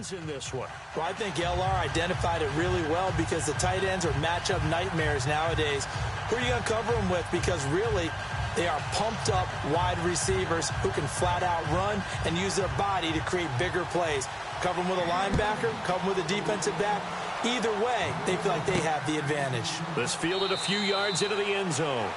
ends in this one. Well, I think LR identified it really well because the tight ends are matchup nightmares nowadays. Who are you going to cover them with? Because really, they are pumped up wide receivers who can flat out run and use their body to create bigger plays. Cover them with a linebacker, cover them with a defensive back. Either way, they feel like they have the advantage. This fielded a few yards into the end zone.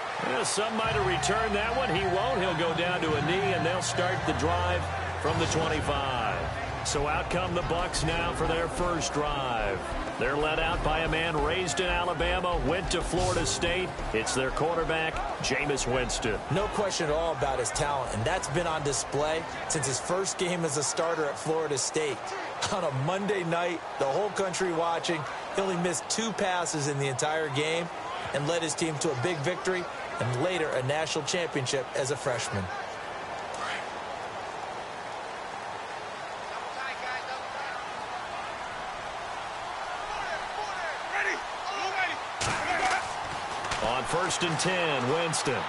Some might have returned that one. He won't. He'll go down to a knee, and they'll start the drive from the 25. So out come the Bucs now for their first drive. They're led out by a man raised in Alabama, went to Florida State. It's their quarterback, Jameis Winston. No question at all about his talent, and that's been on display since his first game as a starter at Florida State. On a Monday night, the whole country watching, he only missed 2 passes in the entire game and led his team to a big victory and later a national championship as a freshman. On 1st and 10, Winston.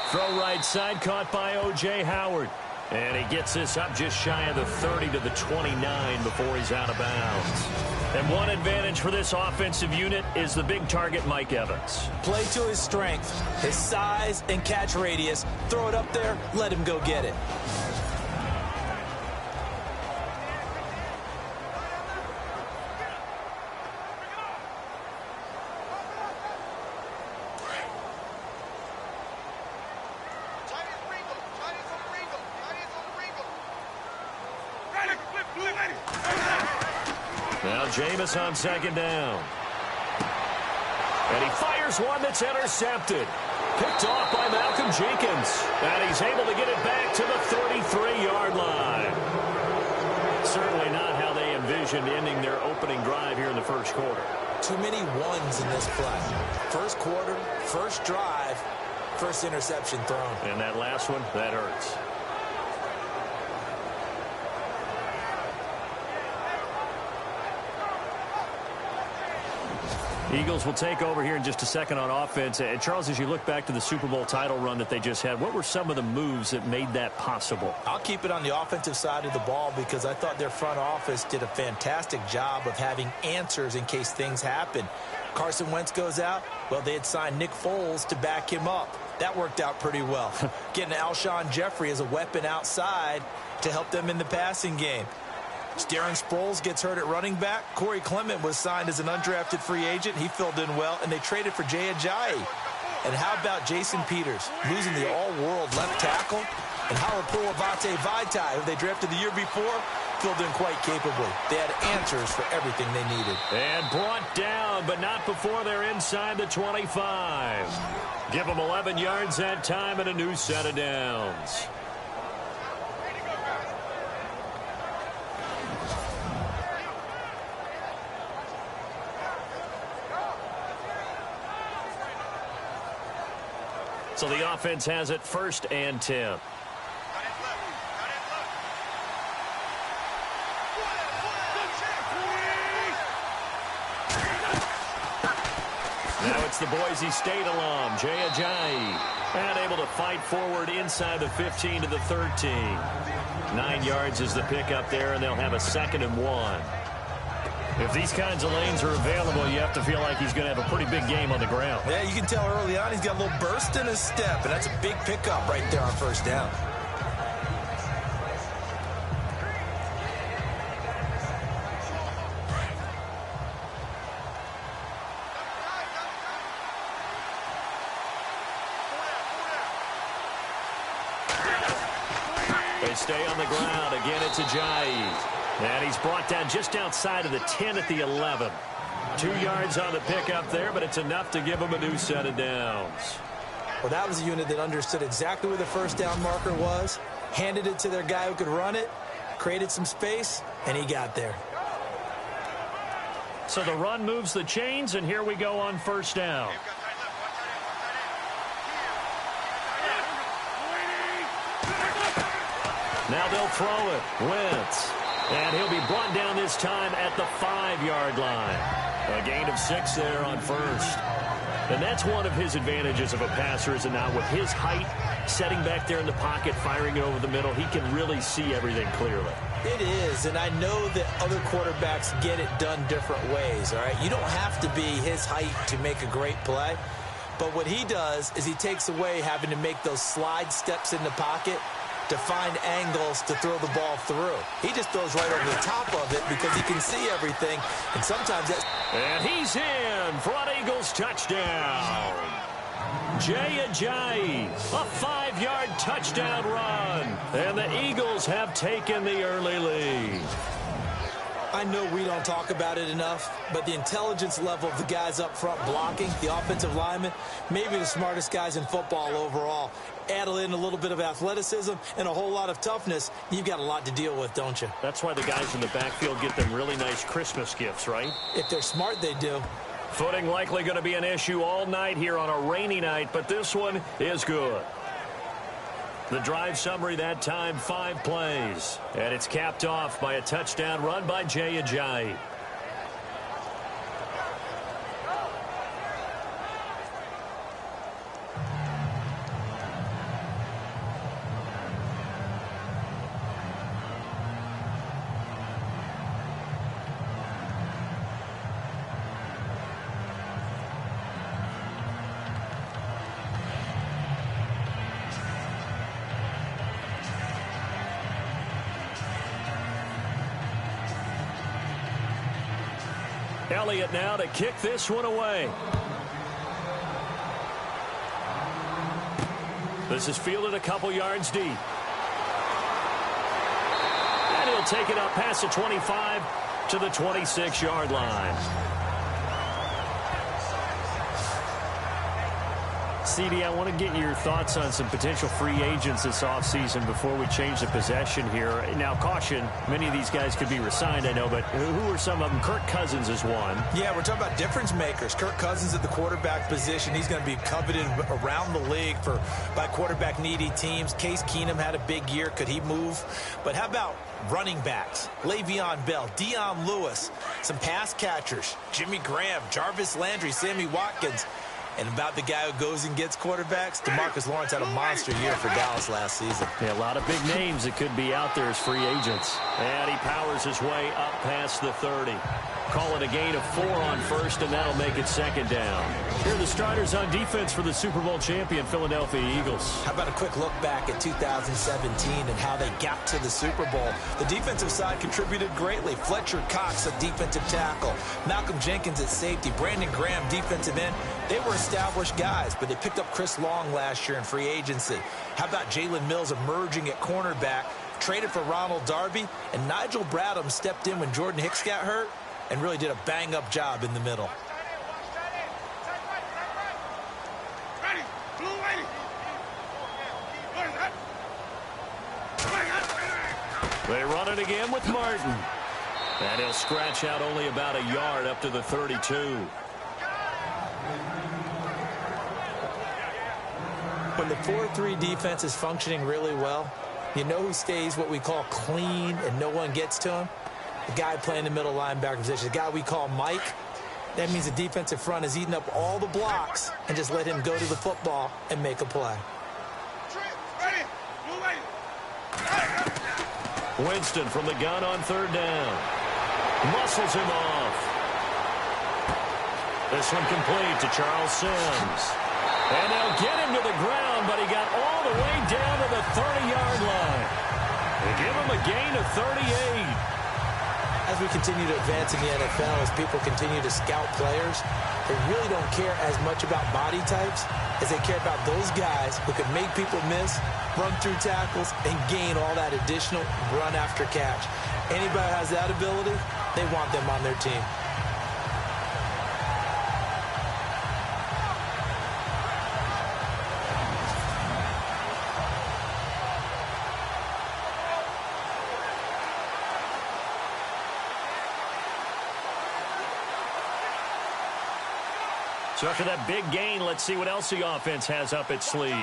Throw right side, caught by O.J. Howard. And he gets this up just shy of the 30 to the 29 before he's out of bounds. And one advantage for this offensive unit is the big target, Mike Evans. Play to his strength, his size and catch radius. Throw it up there, let him go get it. Now Jameis on 2nd down. And he fires one that's intercepted. Picked off by Malcolm Jenkins. And he's able to get it back to the 33-yard line. Certainly not how they envisioned ending their opening drive here in the first quarter. Too many ones in this play. First quarter, first drive, first interception thrown. And that last one, that hurts. Eagles will take over here in just a second on offense. And Charles, as you look back to the Super Bowl title run that they just had, what were some of the moves that made that possible? I'll keep it on the offensive side of the ball because I thought their front office did a fantastic job of having answers in case things happen. Carson Wentz goes out. Well, they had signed Nick Foles to back him up. That worked out pretty well. Getting Alshon Jeffrey as a weapon outside to help them in the passing game. Darren Sproles gets hurt at running back. Corey Clement was signed as an undrafted free agent. He filled in well, and they traded for Jay Ajayi. And how about Jason Peters losing the all-world left tackle? And Halapoulivaati Vaitai, who they drafted the year before, filled in quite capably. They had answers for everything they needed. And brought down, but not before they're inside the 25. Give them 11 yards that time and a new set of downs. So the offense has it 1st and 10. Now it's the Boise State alum, Jay Ajayi. And able to fight forward inside the 15 to the 13. 9 yards is the pickup there, and they'll have a 2nd and 1. If these kinds of lanes are available, you have to feel like he's going to have a pretty big game on the ground. Yeah, you can tell early on he's got a little burst in his step, and that's a big pickup right there on 1st down. They stay on the ground. Again, it's Ajayi. And he's brought down just outside of the 10 at the 11. 2 yards on the pickup there, but it's enough to give him a new set of downs. Well, that was a unit that understood exactly where the 1st down marker was, handed it to their guy who could run it, created some space, and he got there. So the run moves the chains, and here we go on 1st down. Now they'll throw it. Wentz. And he'll be brought down this time at the 5-yard line. A gain of 6 there on 1st. And that's one of his advantages of a passer, is now with his height, setting back there in the pocket, firing it over the middle, he can really see everything clearly. It is, and I know that other quarterbacks get it done different ways, all right? You don't have to be his height to make a great play, but what he does is he takes away having to make those slide steps in the pocket to find angles to throw the ball through. He just throws right over the top of it because he can see everything, and sometimes that's... And he's in for an Eagles touchdown. Jay Ajayi, a 5-yard touchdown run. And the Eagles have taken the early lead. I know we don't talk about it enough, but the intelligence level of the guys up front blocking, the offensive linemen, maybe the smartest guys in football overall. Add in a little bit of athleticism and a whole lot of toughness, you've got a lot to deal with, don't you? That's why the guys in the backfield get them really nice Christmas gifts, right? If they're smart, they do. Footing likely going to be an issue all night here on a rainy night, but this one is good. The drive summary that time, 5 plays. And it's capped off by a touchdown run by Jay Ajayi. Elliott now to kick this one away. This is fielded a couple yards deep. And he'll take it up past the 25 to the 26-yard line. CD, I want to get your thoughts on some potential free agents this offseason before we change the possession here. Now, caution, many of these guys could be re-signed, I know, but who are some of them? Kirk Cousins is one. Yeah, we're talking about difference makers. Kirk Cousins at the quarterback position. He's going to be coveted around the league by quarterback-needy teams. Case Keenum had a big year. Could he move? But how about running backs? Le'Veon Bell, Dion Lewis, some pass catchers, Jimmy Graham, Jarvis Landry, Sammy Watkins. And about the guy who goes and gets quarterbacks, DeMarcus Lawrence had a monster year for Dallas last season. Yeah, a lot of big names that could be out there as free agents. And he powers his way up past the 30. Call it a gain of 4 on first, and that'll make it second down. Here are the starters on defense for the Super Bowl champion Philadelphia Eagles. How about a quick look back at 2017 and how they got to the Super Bowl? The defensive side contributed greatly. Fletcher Cox, a defensive tackle. Malcolm Jenkins at safety. Brandon Graham, defensive end. They were established guys, but they picked up Chris Long last year in free agency. How about Jalen Mills emerging at cornerback, traded for Ronald Darby, and Nigel Bradham stepped in when Jordan Hicks got hurt and really did a bang-up job in the middle. They run it again with Martin. And he'll scratch out only about a yard up to the 32. When the 4-3 defense is functioning really well, you know who stays what we call clean and no one gets to him? The guy playing the middle linebacker position, the guy we call Mike. That means the defensive front is eating up all the blocks and just let him go to the football and make a play. Winston from the gun on third down. Muscles him off. This one complete to Charles Sims. And they'll get him to the ground, but he got all the way down to the 30-yard line. They give him a gain of 38. As we continue to advance in the NFL, as people continue to scout players, they really don't care as much about body types as they care about those guys who can make people miss, run through tackles, and gain all that additional run after catch. Anybody who has that ability, they want them on their team. So after that big gain, let's see what else the offense has up its sleeve.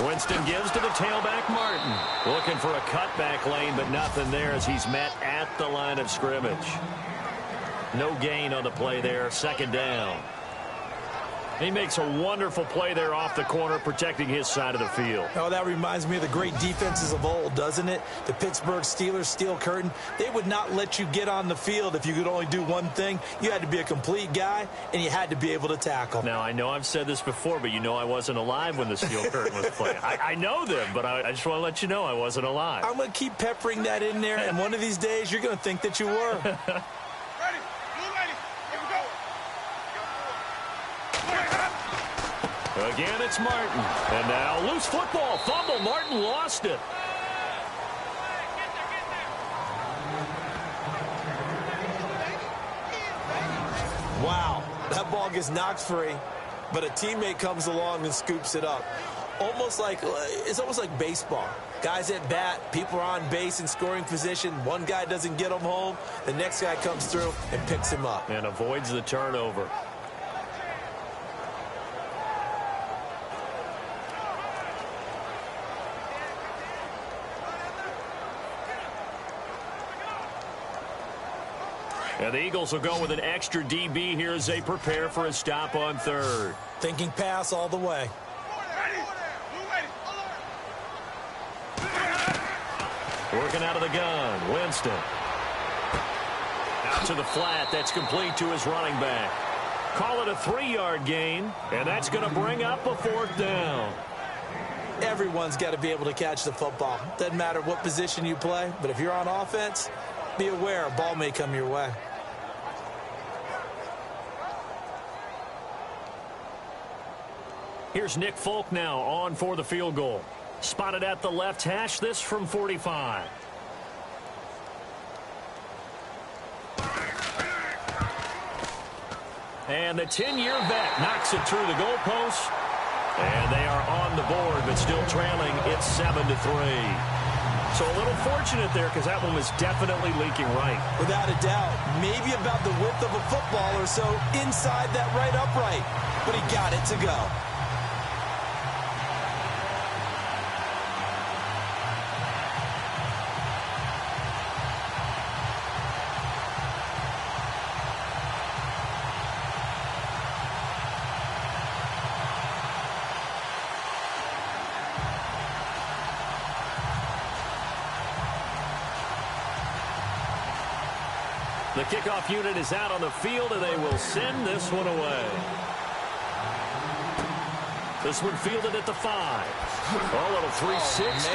Winston gives to the tailback, Martin. Looking for a cutback lane, but nothing there as he's met at the line of scrimmage. No gain on the play there, second down. He makes a wonderful play there off the corner, protecting his side of the field. Oh, that reminds me of the great defenses of old, doesn't it? The Pittsburgh Steelers, Steel Curtain. They would not let you get on the field if you could only do one thing. You had to be a complete guy, and you had to be able to tackle. Now, I know I've said this before, but you know I wasn't alive when the Steel Curtain was playing. I know them, but I just want to let you know I wasn't alive. I'm going to keep peppering that in there, and one of these days you're going to think that you were. Again, it's Martin. And now loose football. Fumble. Martin lost it. Wow. That ball gets knocked free, but a teammate comes along and scoops it up. It's almost like baseball. Guys at bat, people are on base in scoring position. One guy doesn't get him home. The next guy comes through and picks him up. And avoids the turnover. And the Eagles will go with an extra DB here as they prepare for a stop on third. Thinking pass all the way. Working out of the gun, Winston. Out to the flat, that's complete to his running back. Call it a 3-yard gain, and that's going to bring up a fourth down. Everyone's got to be able to catch the football. Doesn't matter what position you play, but if you're on offense, be aware a ball may come your way. Here's Nick Folk now on for the field goal. Spotted at the left hash, this from 45. And the 10-year vet knocks it through the goalpost. And they are on the board, but still trailing. It's 7-3. So a little fortunate there because that one was definitely leaking right. Without a doubt. Maybe about the width of a football or so inside that right upright. But he got it to go. The kickoff unit is out on the field, and they will send this one away. This one fielded at the 5. Oh, little 360.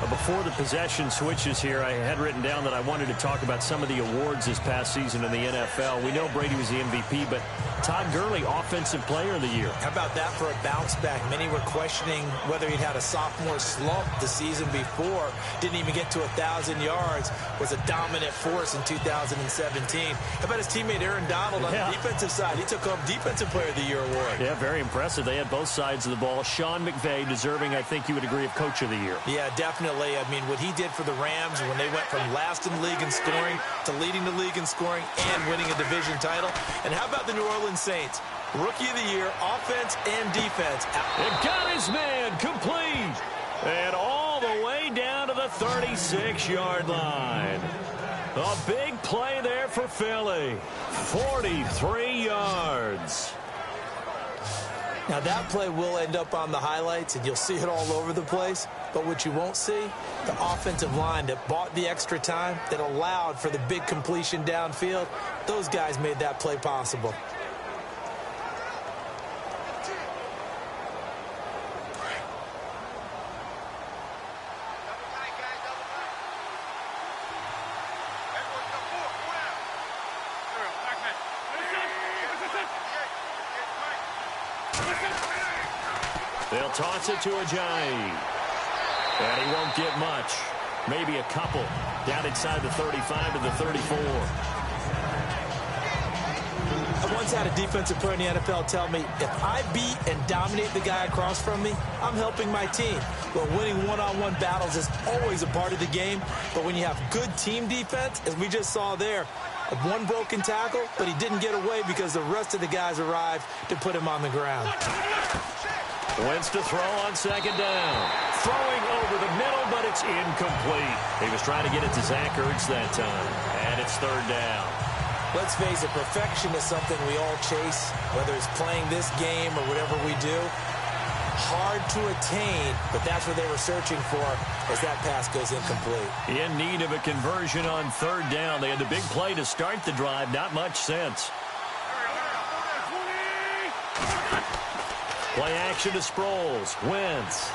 Oh, Before the possession switches here, I had written down that I wanted to talk about some of the awards this past season in the NFL. We know Brady was the MVP, but Todd Gurley, Offensive Player of the Year. How about that for a bounce back? Many were questioning whether he'd had a sophomore slump the season before. Didn't even get to 1,000 yards. Was a dominant force in 2017. How about his teammate Aaron Donald on the defensive side? He took home Defensive Player of the Year award. Yeah, very impressive. They had both sides of the ball. Sean McVay deserving, I think you would agree, of Coach of the Year. Yeah, definitely. I mean, what he did for the Rams when they went from last in the league in scoring to leading the league in scoring and winning a division title. And how about the New Orleans Saints? Rookie of the Year, offense and defense. It got his man complete. And all the way down to the 36-yard line. A big play there for Philly. 43 yards. Now, that play will end up on the highlights, and you'll see it all over the place. But what you won't see, the offensive line that bought the extra time, that allowed for the big completion downfield, those guys made that play possible. They'll toss it to Ajayi. And he won't get much. Maybe a couple. Down inside the 35 to the 34. I once had a defensive player in the NFL tell me, if I beat and dominate the guy across from me, I'm helping my team. Well, winning one-on-one battles is always a part of the game. But when you have good team defense, as we just saw there, One broken tackle, but he didn't get away because the rest of the guys arrived to put him on the ground. Wentz to throw on second down. Throwing over the middle, but it's incomplete. He was trying to get it to Zach Ertz that time, and it's third down. Let's face it, perfection is something we all chase, whether it's playing this game or whatever we do. Hard to attain, but that's what they were searching for as that pass goes incomplete. In need of a conversion on third down. They had the big play to start the drive. Not much sense. Play action to Sproles. Wentz.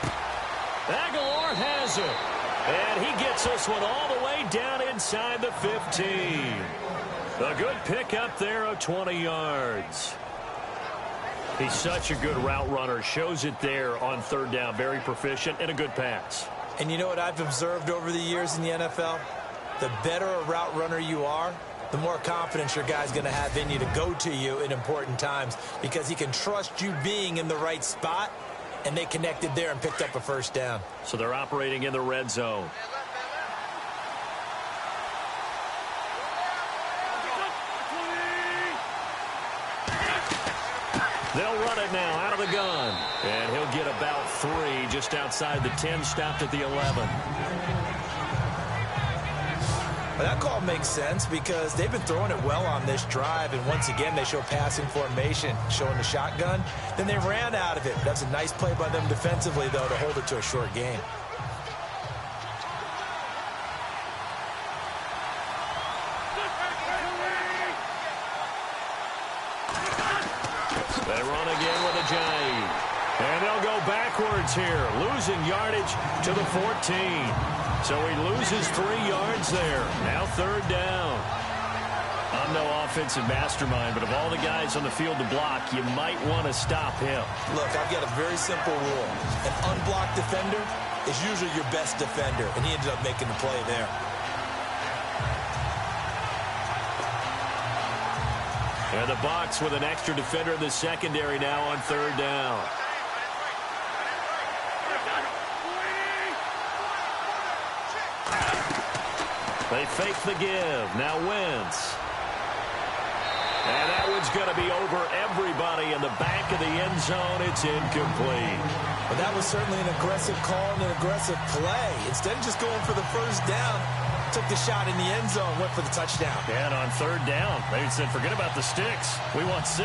Aguilar has it. And he gets this one all the way down inside the 15. A good pickup there of 20 yards. He's such a good route runner. Shows it there on third down. Very proficient and a good pass. And you know what I've observed over the years in the NFL? The better a route runner you are, the more confidence your guy's going to have in you to go to you in important times because he can trust you being in the right spot, and they connected there and picked up a first down. So they're operating in the red zone. They'll run it now out of the gun. And he'll get about 3 just outside the 10, stopped at the 11. Well, that call makes sense because they've been throwing it well on this drive, and once again they show passing formation, showing the shotgun. Then they ran out of it. That's a nice play by them defensively, though, to hold it to a short game. They run again with a J. And they'll go backwards here, losing yardage to the 14. So he loses 3 yards there. Now third down. I'm no offensive mastermind, but of all the guys on the field to block, you might want to stop him. Look, I've got a very simple rule. An unblocked defender is usually your best defender, and he ended up making the play there. And the Bucs with an extra defender in the secondary now on third down. They fake the give. Now Wentz. And that one's going to be over everybody in the back of the end zone. It's incomplete. But that was certainly an aggressive call and an aggressive play. Instead of just going for the first down, took the shot in the end zone, went for the touchdown. And on third down, they said, forget about the sticks. We want 6.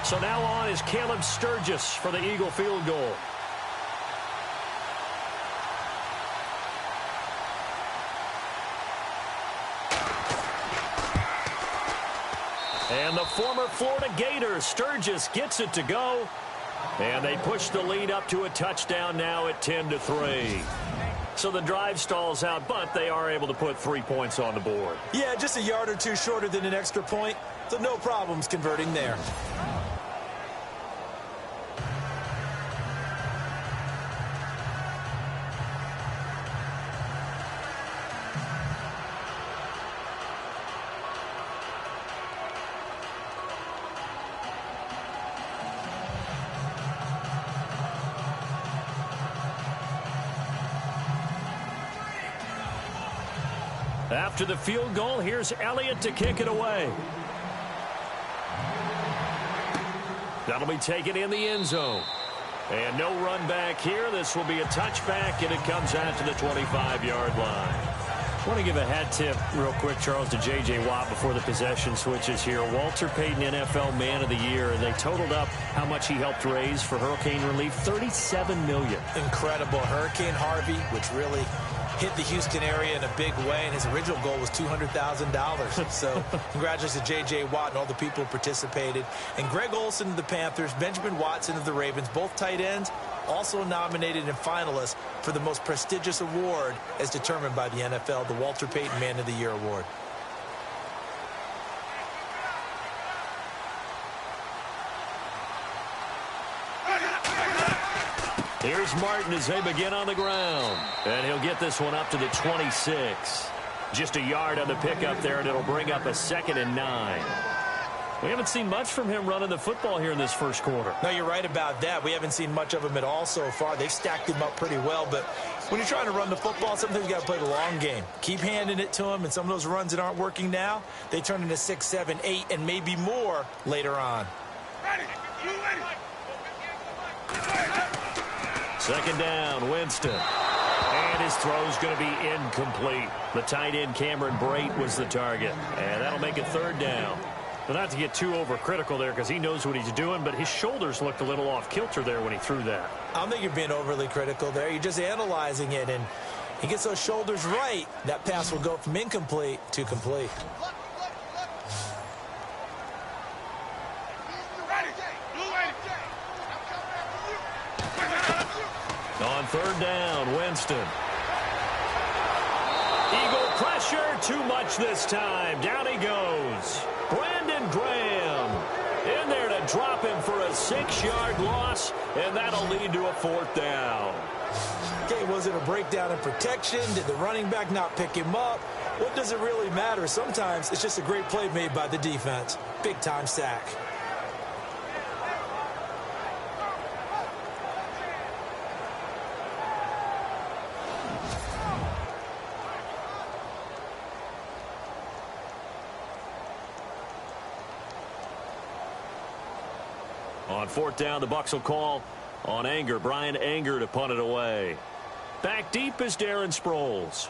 So now on is Caleb Sturgis for the Eagle field goal. And the former Florida Gator, Sturgis, gets it to go. And they push the lead up to a touchdown now at 10-3. So the drive stalls out, but they are able to put 3 points on the board. Yeah, just a yard or two shorter than an extra point, so no problems converting there. After the field goal, here's Elliott to kick it away. That'll be taken in the end zone. And no run back here. This will be a touchback, and it comes out to the 25-yard line. I want to give a hat tip real quick, Charles, to J.J. Watt before the possession switches here. Walter Payton, NFL Man of the Year, and they totaled up how much he helped raise for hurricane relief, $37 million. Incredible. Hurricane Harvey, which really hit the Houston area in a big way, and his original goal was $200,000. So congratulations to J.J. Watt and all the people who participated. And Greg Olsen of the Panthers, Benjamin Watson of the Ravens, both tight ends, also nominated and finalists for the most prestigious award as determined by the NFL, the Walter Payton Man of the Year Award. Here's Martin as they begin on the ground. And he'll get this one up to the 26. Just a yard on the pickup there, and it'll bring up a 2nd and 9. We haven't seen much from him running the football here in this first quarter. No, you're right about that. We haven't seen much of him at all so far. They've stacked him up pretty well, but When you're trying to run the football, sometimes you got to play the long game. Keep handing it to them, and some of those runs that aren't working now, they turn into 6, 7, 8, and maybe more later on. Second down, Winston. And his throw's going to be incomplete. The tight end, Cameron Brate, was the target. And that'll make it third down. But not to get too overcritical there because he knows what he's doing, but his shoulders looked a little off kilter there when he threw that. I don't think you're being overly critical there. You're just analyzing it, and he gets those shoulders right. That pass will go from incomplete to complete. On third down, Winston. Eagle pressure, too much this time. Down he goes. Brandon Graham in there to drop him for a 6-yard loss, and that'll lead to a fourth down. Okay, was it a breakdown in protection? Did the running back not pick him up? What does it really matter? Sometimes it's just a great play made by the defense. Big-time sack. On fourth down, the Bucs will call on Anger. Brian Anger to punt it away. Back deep is Darren Sproles.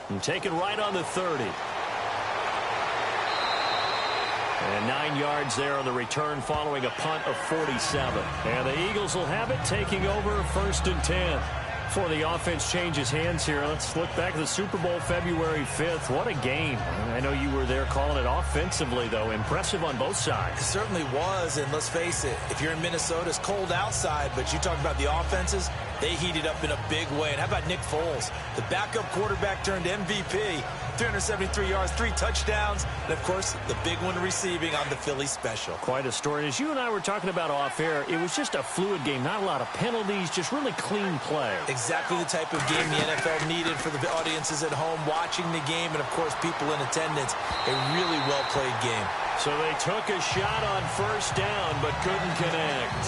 And taken right on the 30. And 9 yards there on the return following a punt of 47. And the Eagles will have it, taking over first and 10. Before the offense changes hands here, let's look back at the Super Bowl February 5th. What a game. I know you were there calling it offensively, though. Impressive on both sides. It certainly was, and let's face it, if you're in Minnesota, it's cold outside, but you talk about the offenses, they heated up in a big way. And how about Nick Foles? The backup quarterback turned MVP. 373 yards, 3 touchdowns, and, of course, the big one receiving on the Philly special. Quite a story. As you and I were talking about off air, it was just a fluid game. Not a lot of penalties, just really clean play. Exactly the type of game the NFL needed for the audiences at home watching the game and, of course, people in attendance. A really well-played game. So they took a shot on first down but couldn't connect.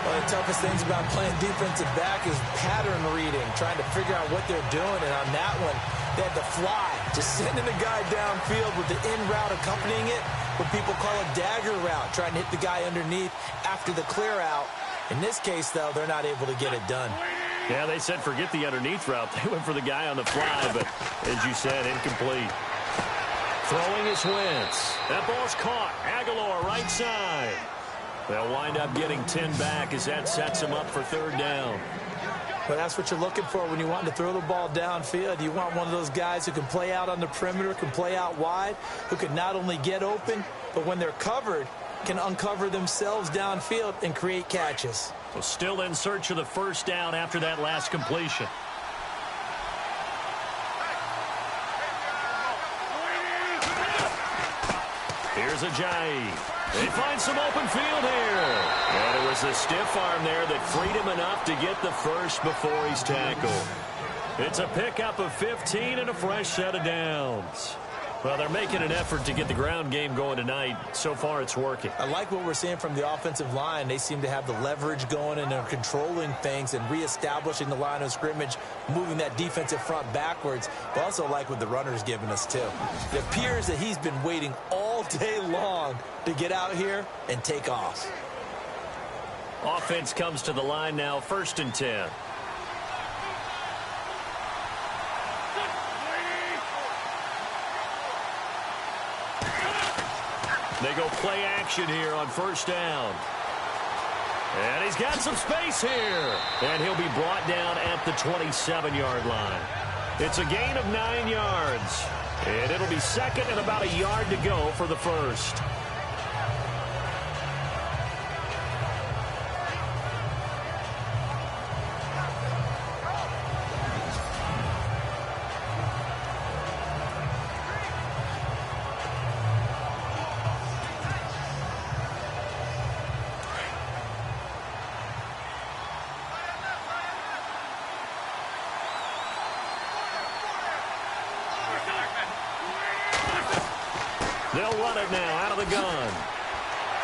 One of the toughest things about playing defensive back is pattern reading, trying to figure out what they're doing. And on that one, they had to fly, just sending a guy downfield with the in route accompanying it, what people call a dagger route, trying to hit the guy underneath after the clear out. In this case, though, they're not able to get it done. Yeah, they said forget the underneath route. They went for the guy on the fly, but as you said, incomplete. Throwing is Wentz. That ball's caught. Aguilar right side. They'll wind up getting 10 back as that sets them up for third down. But that's what you're looking for when you want to throw the ball downfield. You want one of those guys who can play out on the perimeter, can play out wide, who can not only get open, but when they're covered, can uncover themselves downfield and create catches. So still in search of the first down after that last completion. Here's Ajayi. They find some open field here. And it was a stiff arm there that freed him enough to get the first before he's tackled. It's a pickup of 15 and a fresh set of downs. Well, they're making an effort to get the ground game going tonight. So far, it's working. I like what we're seeing from the offensive line. They seem to have the leverage going, and they're controlling things and reestablishing the line of scrimmage, moving that defensive front backwards. But also like what the runner's giving us, too. It appears that he's been waiting all day long to get out here and take off. Offense comes to the line now, first and 10. They go play action here on first down. And he's got some space here. And he'll be brought down at the 27-yard line. It's a gain of 9 yards. And it'll be second and about a yard to go for the first. They'll run it now out of the gun.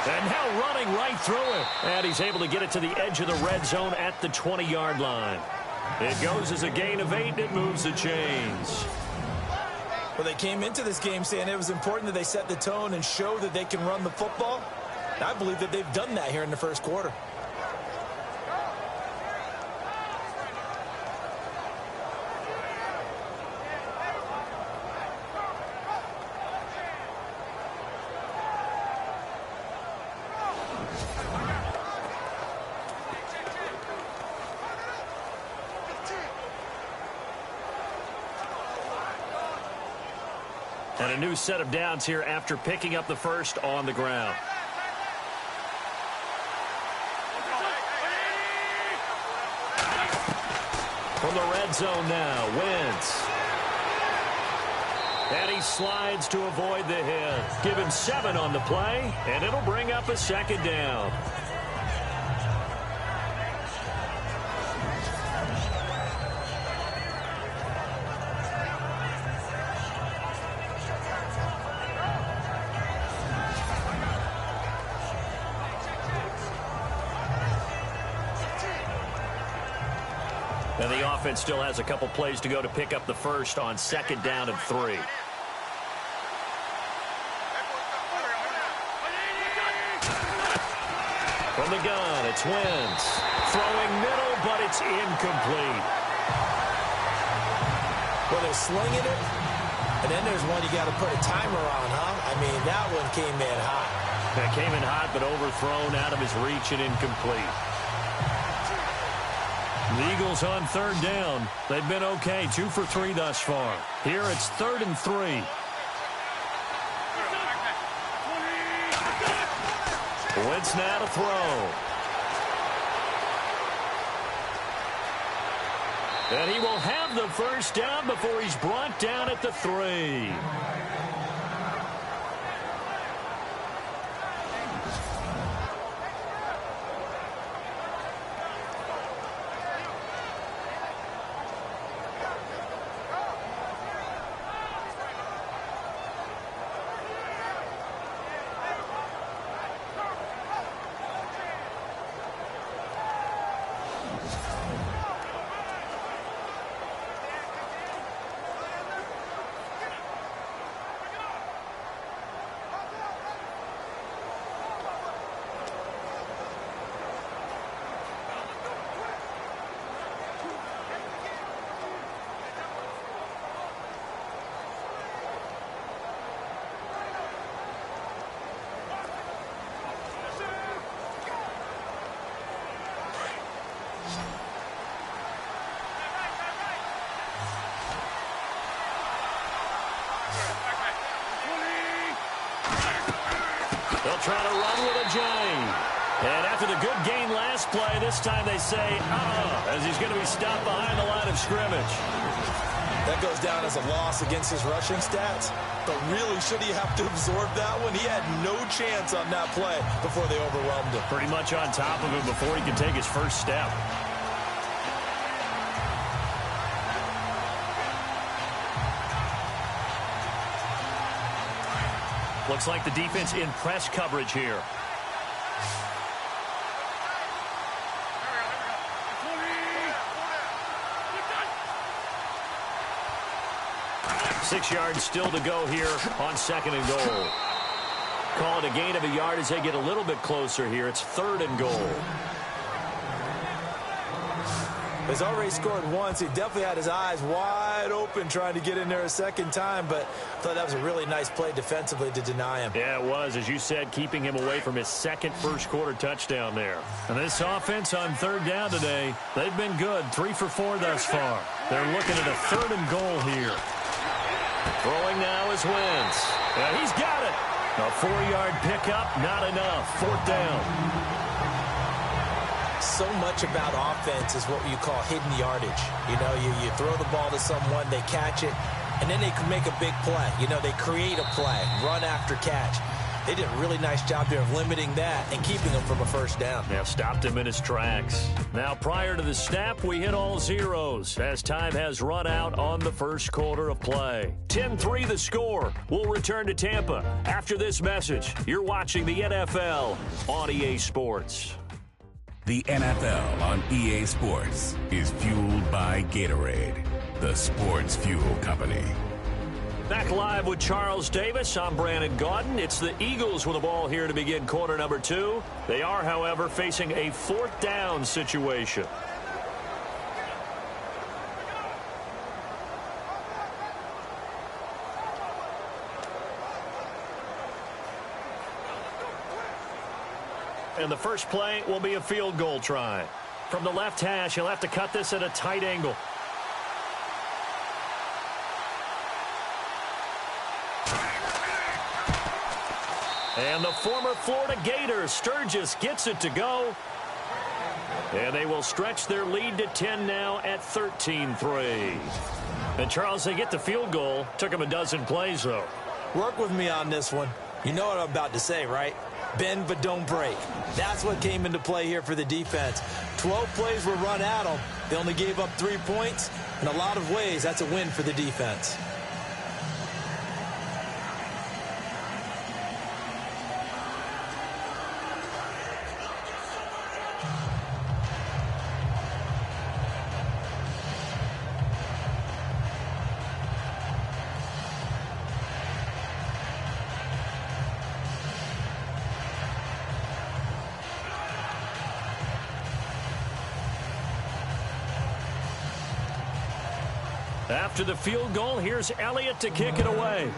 And now running right through it. And he's able to get it to the edge of the red zone at the 20-yard line. It goes as a gain of 8, and it moves the chains. Well, they came into this game saying it was important that they set the tone and show that they can run the football. And I believe that they've done that here in the first quarter. And a new set of downs here after picking up the first on the ground. From the red zone now, Wentz. And he slides to avoid the hit. Given 7 on the play, and it'll bring up a second down. And the offense still has a couple plays to go to pick up the first on 2nd down and 3. From the gun, it's Wentz. Throwing middle, but it's incomplete. Well, they're slinging it, and then there's one you got to put a timer on, huh? I mean, that one came in hot. That came in hot, but overthrown out of his reach and incomplete. The Eagles on 3rd down. They've been okay, 2 for 3 thus far. Here it's 3rd and 3. Wentz now to throw. And he will have the first down before he's brought down at the 3. They'll try to run with a giant. And after the good gain last play, this time they say, as he's going to be stopped behind the line of scrimmage. That goes down as a loss against his rushing stats. But really, should he have to absorb that one? He had no chance on that play before they overwhelmed him. Pretty much on top of him before he could take his first step. Looks like the defense in press coverage here. Six yards still to go here on 2nd and goal. Call it a gain of a yard as they get a little bit closer here. It's 3rd and goal. He's already scored once. He definitely had his eyes wide open trying to get in there a second time, but I thought that was a really nice play defensively to deny him. Yeah, it was, as you said, keeping him away from his second first-quarter touchdown there. And this offense on 3rd down today, they've been good, 3 for 4 thus far. They're looking at a 3rd and goal here. Throwing now is Wentz. Yeah, he's got it. A 4-yard pickup, not enough. 4th down. So much about offense is what you call hidden yardage. You know, you throw the ball to someone, they catch it, and then they can make a big play. You know, they create a play, run after catch. They did a really nice job there of limiting that and keeping him from a first down. Yeah, stopped him in his tracks. Now, prior to the snap, we hit all zeros as time has run out on the first quarter of play. 10-3 the score. We'll return to Tampa after this message. You're watching the NFL on EA Sports. The NFL on EA Sports is fueled by Gatorade, the sports fuel company. Back live with Charles Davis. I'm Brandon Gaudin. It's the Eagles with the ball here to begin quarter number 2. They are, however, facing a fourth down situation. And the first play will be a field goal try. From the left hash, he'll have to cut this at a tight angle. And the former Florida Gator, Sturgis, gets it to go. And they will stretch their lead to 10 now at 13-3. And, Charles, they get the field goal. Took them a dozen plays, though. Work with me on this one. You know what I'm about to say, right? Bend but don't break. That's what came into play here for the defense. 12 plays were run at them. They only gave up 3 points. In a lot of ways, that's a win for the defense. After the field goal, here's Elliott to kick it away.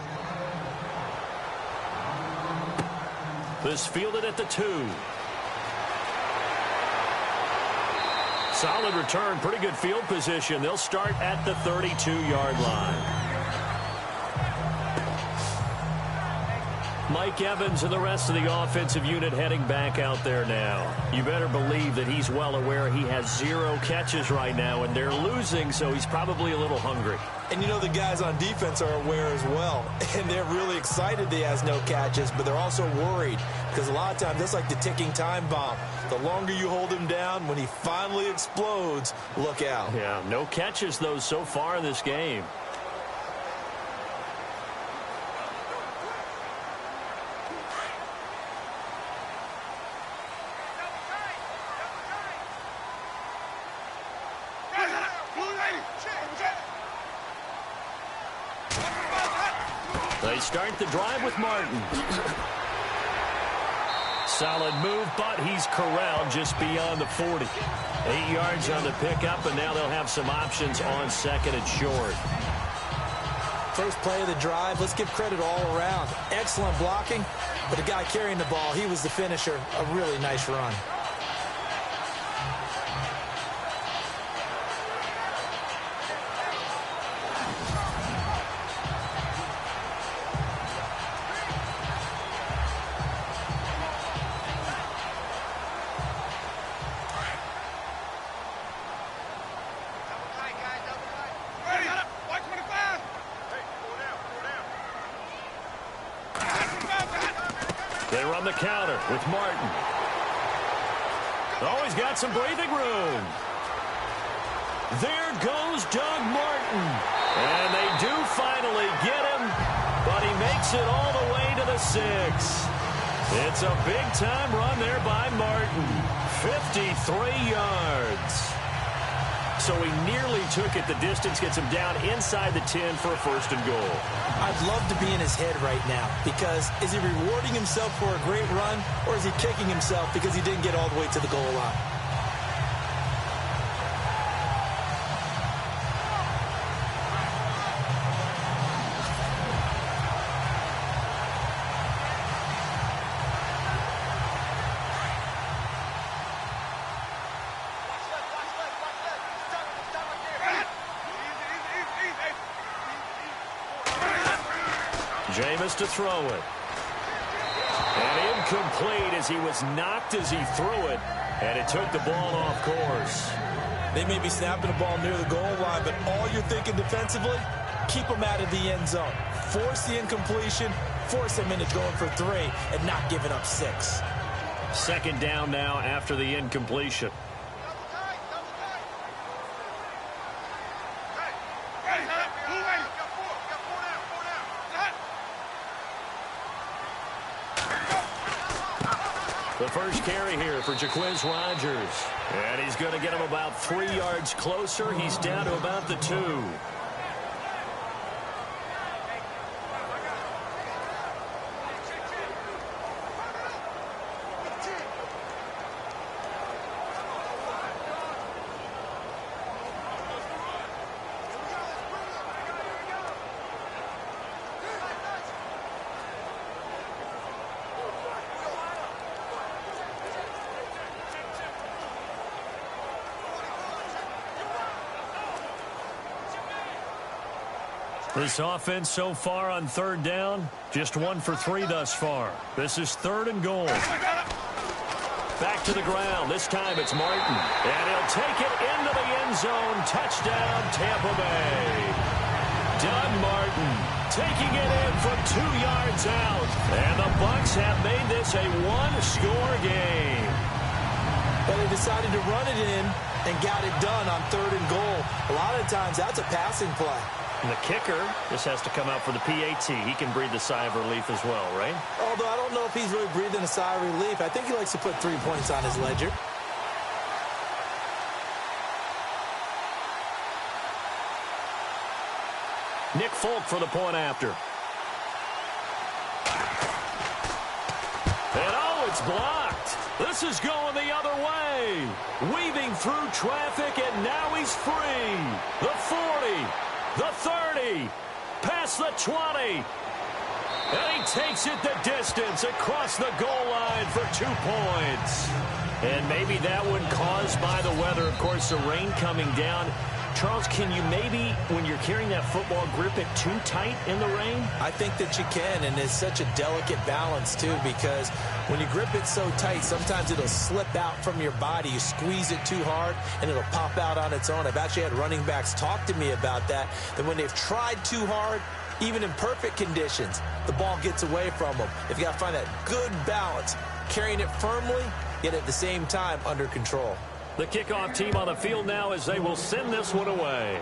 This fielded at the 2. Solid return, pretty good field position. They'll start at the 32-yard line. Mike Evans and the rest of the offensive unit heading back out there now. You better believe that he's well aware he has 0 catches right now, and they're losing, so he's probably a little hungry. And you know the guys on defense are aware as well, and they're really excited that he has no catches, but they're also worried because a lot of times that's like the ticking time bomb. The longer you hold him down, when he finally explodes, look out. Yeah, no catches, though, so far in this game. They start the drive with Martin. Solid move, but he's corralled just beyond the 40. 8 yards on the pickup, and now they'll have some options on second and short. First play of the drive, let's give credit all around. Excellent blocking, but the guy carrying the ball, he was the finisher. A really nice run. They run the counter with Martin. Oh, he's got some breathing room. There goes Doug Martin. And they do finally get him, but he makes it all the way to the 6. It's a big-time run there by Martin. 53 yards. So he nearly took it the distance, gets him down inside the 10 for a first and goal. I'd love to be in his head right now because is he rewarding himself for a great run or is he kicking himself because he didn't get all the way to the goal line? Jameis to throw it. And incomplete as he was knocked as he threw it. And it took the ball off course. They may be snapping the ball near the goal line, but all you're thinking defensively, keep them out of the end zone. Force the incompletion, force them into going for 3 and not giving up 6. Second down now after the incompletion. The first carry here for Jaquiz Rodgers. And he's going to get him about 3 yards closer. He's down to about the 2. This offense so far on third down, just 1 for 3 thus far. This is 3rd and goal. Back to the ground. This time it's Martin. And he'll take it into the end zone. Touchdown, Tampa Bay. Doug Martin taking it in from 2 yards out. And the Bucs have made this a 1-score game. But they decided to run it in and got it done on 3rd and goal. A lot of times that's a passing play. And the kicker just has to come out for the PAT. He can breathe a sigh of relief as well, right? Although I don't know if he's really breathing a sigh of relief. I think he likes to put 3 points on his ledger. Nick Folk for the point after. And oh, it's blocked. This is going the other way. Weaving through traffic, and now he's free. The 40. The 30, past the 20, and he takes it the distance across the goal line for 2 points. And maybe that one caused by the weather, of course, the rain coming down. Charles, can you maybe, when you're carrying that football, grip it too tight in the rain? I think that you can, and it's such a delicate balance, too, because when you grip it so tight, sometimes it'll slip out from your body. You squeeze it too hard, and it'll pop out on its own. I've actually had running backs talk to me about that when they've tried too hard, even in perfect conditions, the ball gets away from them. If you got to find that good balance, carrying it firmly, yet at the same time under control. The kickoff team on the field now as they will send this one away.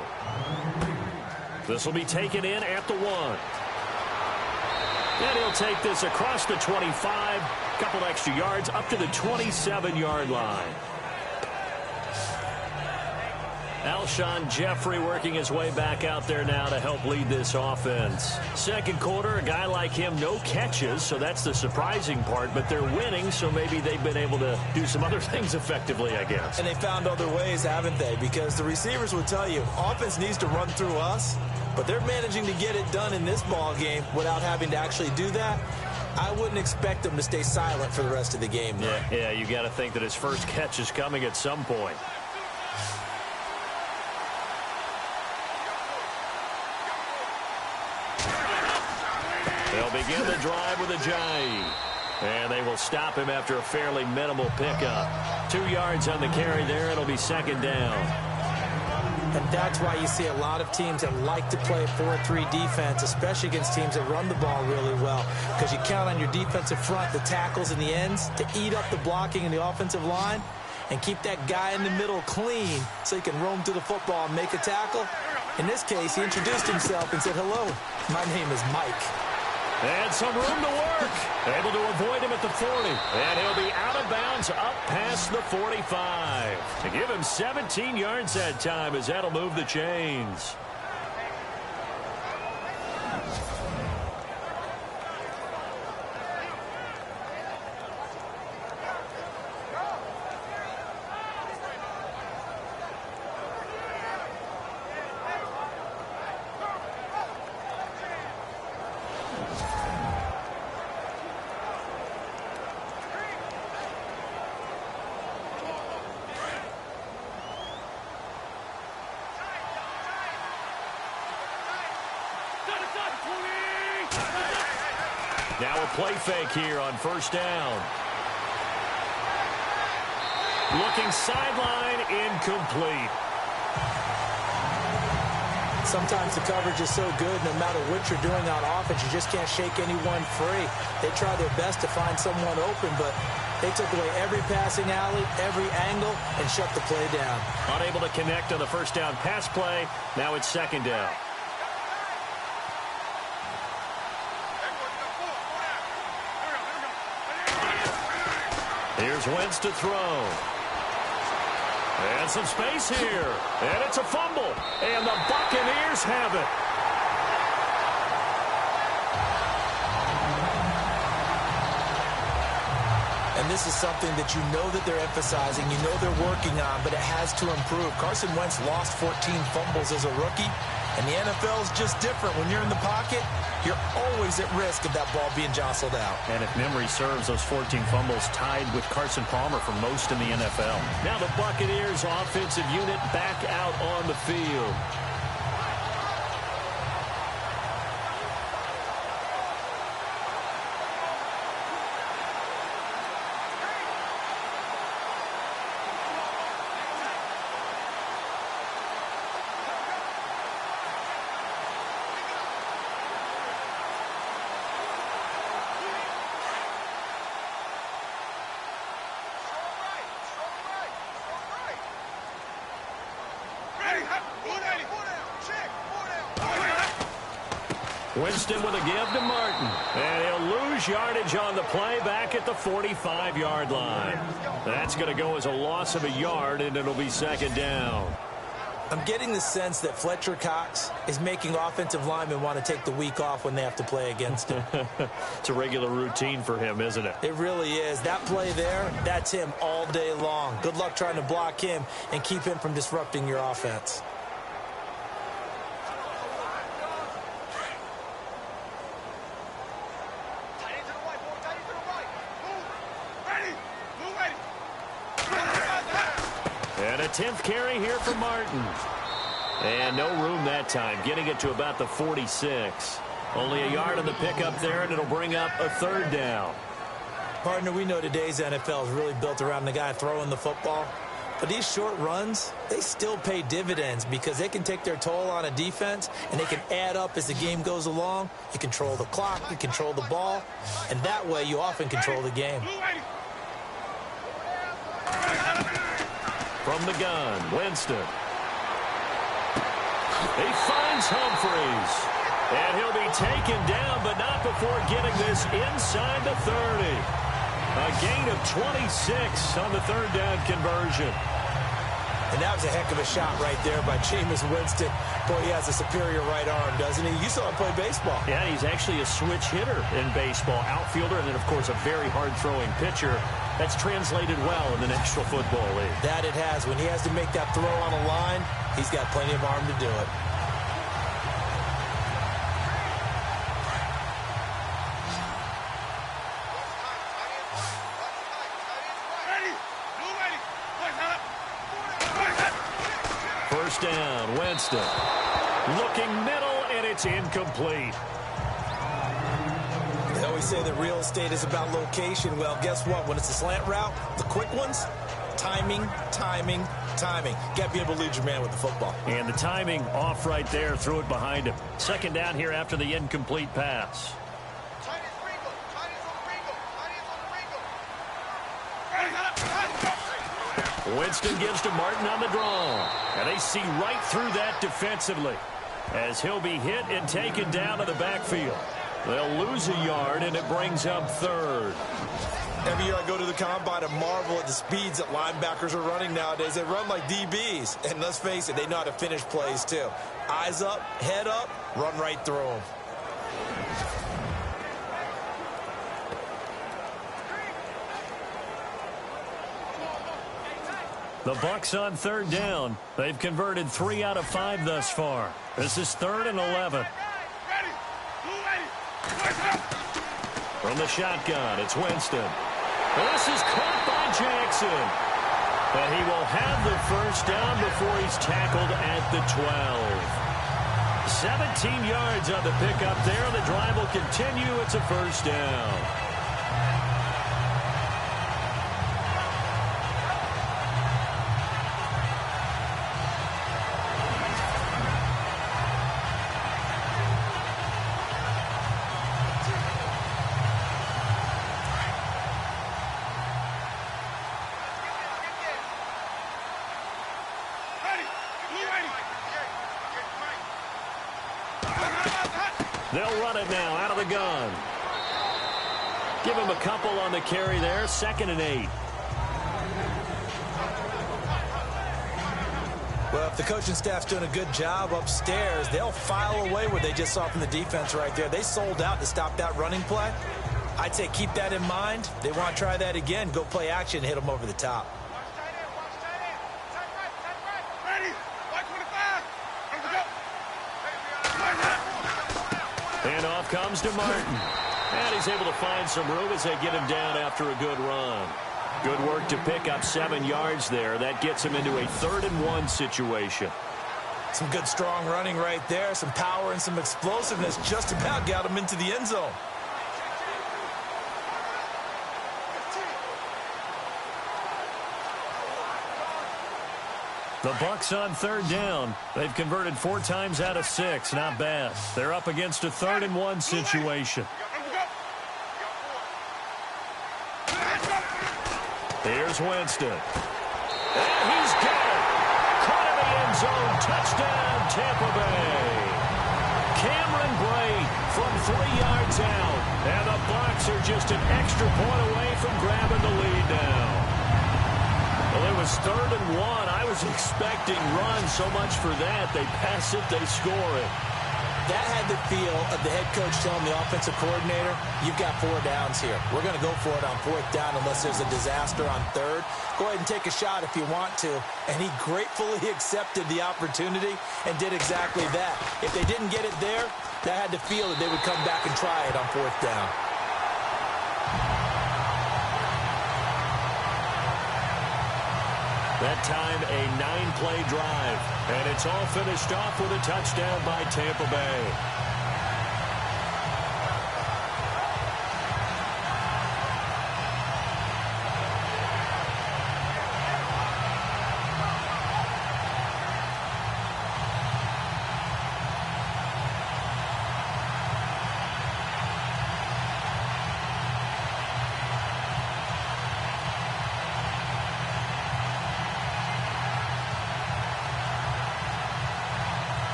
This will be taken in at the 1. And he'll take this across the 25, couple extra yards up to the 27-yard line. Alshon Jeffrey working his way back out there now to help lead this offense. Second quarter, a guy like him, no catches, so that's the surprising part, but they're winning, so maybe they've been able to do some other things effectively, I guess. And they found other ways, haven't they? Because the receivers will tell you, offense needs to run through us, but they're managing to get it done in this ball game without having to actually do that. I wouldn't expect them to stay silent for the rest of the game, though. Yeah, you got to think that his first catch is coming at some point. They'll begin the drive with a Ajayi. And they will stop him after a fairly minimal pickup. 2 yards on the carry there. It'll be second down. And that's why you see a lot of teams that like to play 4-3 defense, especially against teams that run the ball really well, because you count on your defensive front, the tackles and the ends, to eat up the blocking in the offensive line and keep that guy in the middle clean so he can roam through the football and make a tackle. In this case, he introduced himself and said, "Hello, my name is Mike." And some room to work. Able to avoid him at the 40. And he'll be out of bounds up past the 45. To give him 17 yards that time, as that'll move the chains. Now a play fake here on first down. Looking sideline, incomplete. Sometimes the coverage is so good, no matter what you're doing on offense, you just can't shake anyone free. They try their best to find someone open, but they took away every passing alley, every angle, and shut the play down. Unable to connect on the first down pass play. Now it's second down. Here's Wentz to throw. And some space here. And it's a fumble. And the Buccaneers have it. And this is something that you know that they're emphasizing, you know they're working on, but it has to improve. Carson Wentz lost 14 fumbles as a rookie, and the NFL is just different. When you're in the pocket, you're always at risk of that ball being jostled out. And if memory serves, those 14 fumbles tied with Carson Palmer for most in the NFL. Now the Buccaneers offensive unit back out on the field. Winston with a give to Martin. And he'll lose yardage on the play back at the 45-yard line. That's going to go as a loss of a yard, and it'll be second down. I'm getting the sense that Fletcher Cox is making offensive linemen want to take the week off when they have to play against him. It's a regular routine for him, isn't it? It really is. That play there, that's him all day long. Good luck trying to block him and keep him from disrupting your offense. And a 10th carry here for Martin. And no room that time, getting it to about the 46. Only a yard on the pickup there, and it'll bring up a third down. Partner, we know today's NFL is really built around the guy throwing the football. But these short runs, they still pay dividends because they can take their toll on a defense, and they can add up as the game goes along. You control the clock, you control the ball, and that way you often control the game. From the gun, Winston. He finds Humphreys. And he'll be taken down, but not before getting this inside the 30. A gain of 26 on the third down conversion. And that was a heck of a shot right there by Jameis Winston. Boy, he has a superior right arm, doesn't he? You saw him play baseball. Yeah, he's actually a switch hitter in baseball. Outfielder, and then, of course, a very hard-throwing pitcher. That's translated well in the National Football League. That it has. When he has to make that throw on a line, he's got plenty of arm to do it. First down, Winston. Looking middle, and it's incomplete. They always say that real estate is about location. Well, guess what? When it's a slant route, the quick ones, timing, timing, timing. Got to be able to lead your man with the football. And the timing off right there, threw it behind him. Second down here after the incomplete pass. Winston gives to Martin on the draw. And they see right through that defensively as he'll be hit and taken down to the backfield. They'll lose a yard, and it brings up third. Every year I go to the combine and marvel at the speeds that linebackers are running nowadays. They run like DBs. And let's face it, they know how to finish plays too. Eyes up, head up, run right through them. The Bucs on third down. They've converted 3 out of 5 thus far. This is 3rd and 11. From the shotgun, it's Winston. This is caught by Jackson. But he will have the first down before he's tackled at the 12. 17 yards on the pickup there. The drive will continue. It's a first down. They'll run it now out of the gun. Give him a couple on the carry there. 2nd and 8. Well, if the coaching staff's doing a good job upstairs, they'll file away what they just saw from the defense right there. They sold out to stop that running play. I'd say keep that in mind. They want to try that again. Go play action, hit them over the top. And off comes to Martin. And he's able to find some room as they get him down after a good run. Good work to pick up 7 yards there. That gets him into a 3rd and 1 situation. Some good, strong running right there. Some power and some explosiveness just about got him into the end zone. The Bucs on 3rd down. They've converted 4 times out of 6. Not bad. They're up against a 3rd and 1 situation. Here's Winston. And he's got it. Caught in the end zone. Touchdown, Tampa Bay. Cameron Brate from 3 yards out. And the Bucs are just an extra point away from grabbing the lead now. Well, it was 3rd and 1. I was expecting run, so much for that. They pass it, they score it. That had the feel of the head coach telling the offensive coordinator, you've got 4 downs here. We're going to go for it on 4th down unless there's a disaster on 3rd. Go ahead and take a shot if you want to. And he gratefully accepted the opportunity and did exactly that. If they didn't get it there, that had the feel that they would come back and try it on 4th down. That time, a 9-play drive. And it's all finished off with a touchdown by Tampa Bay.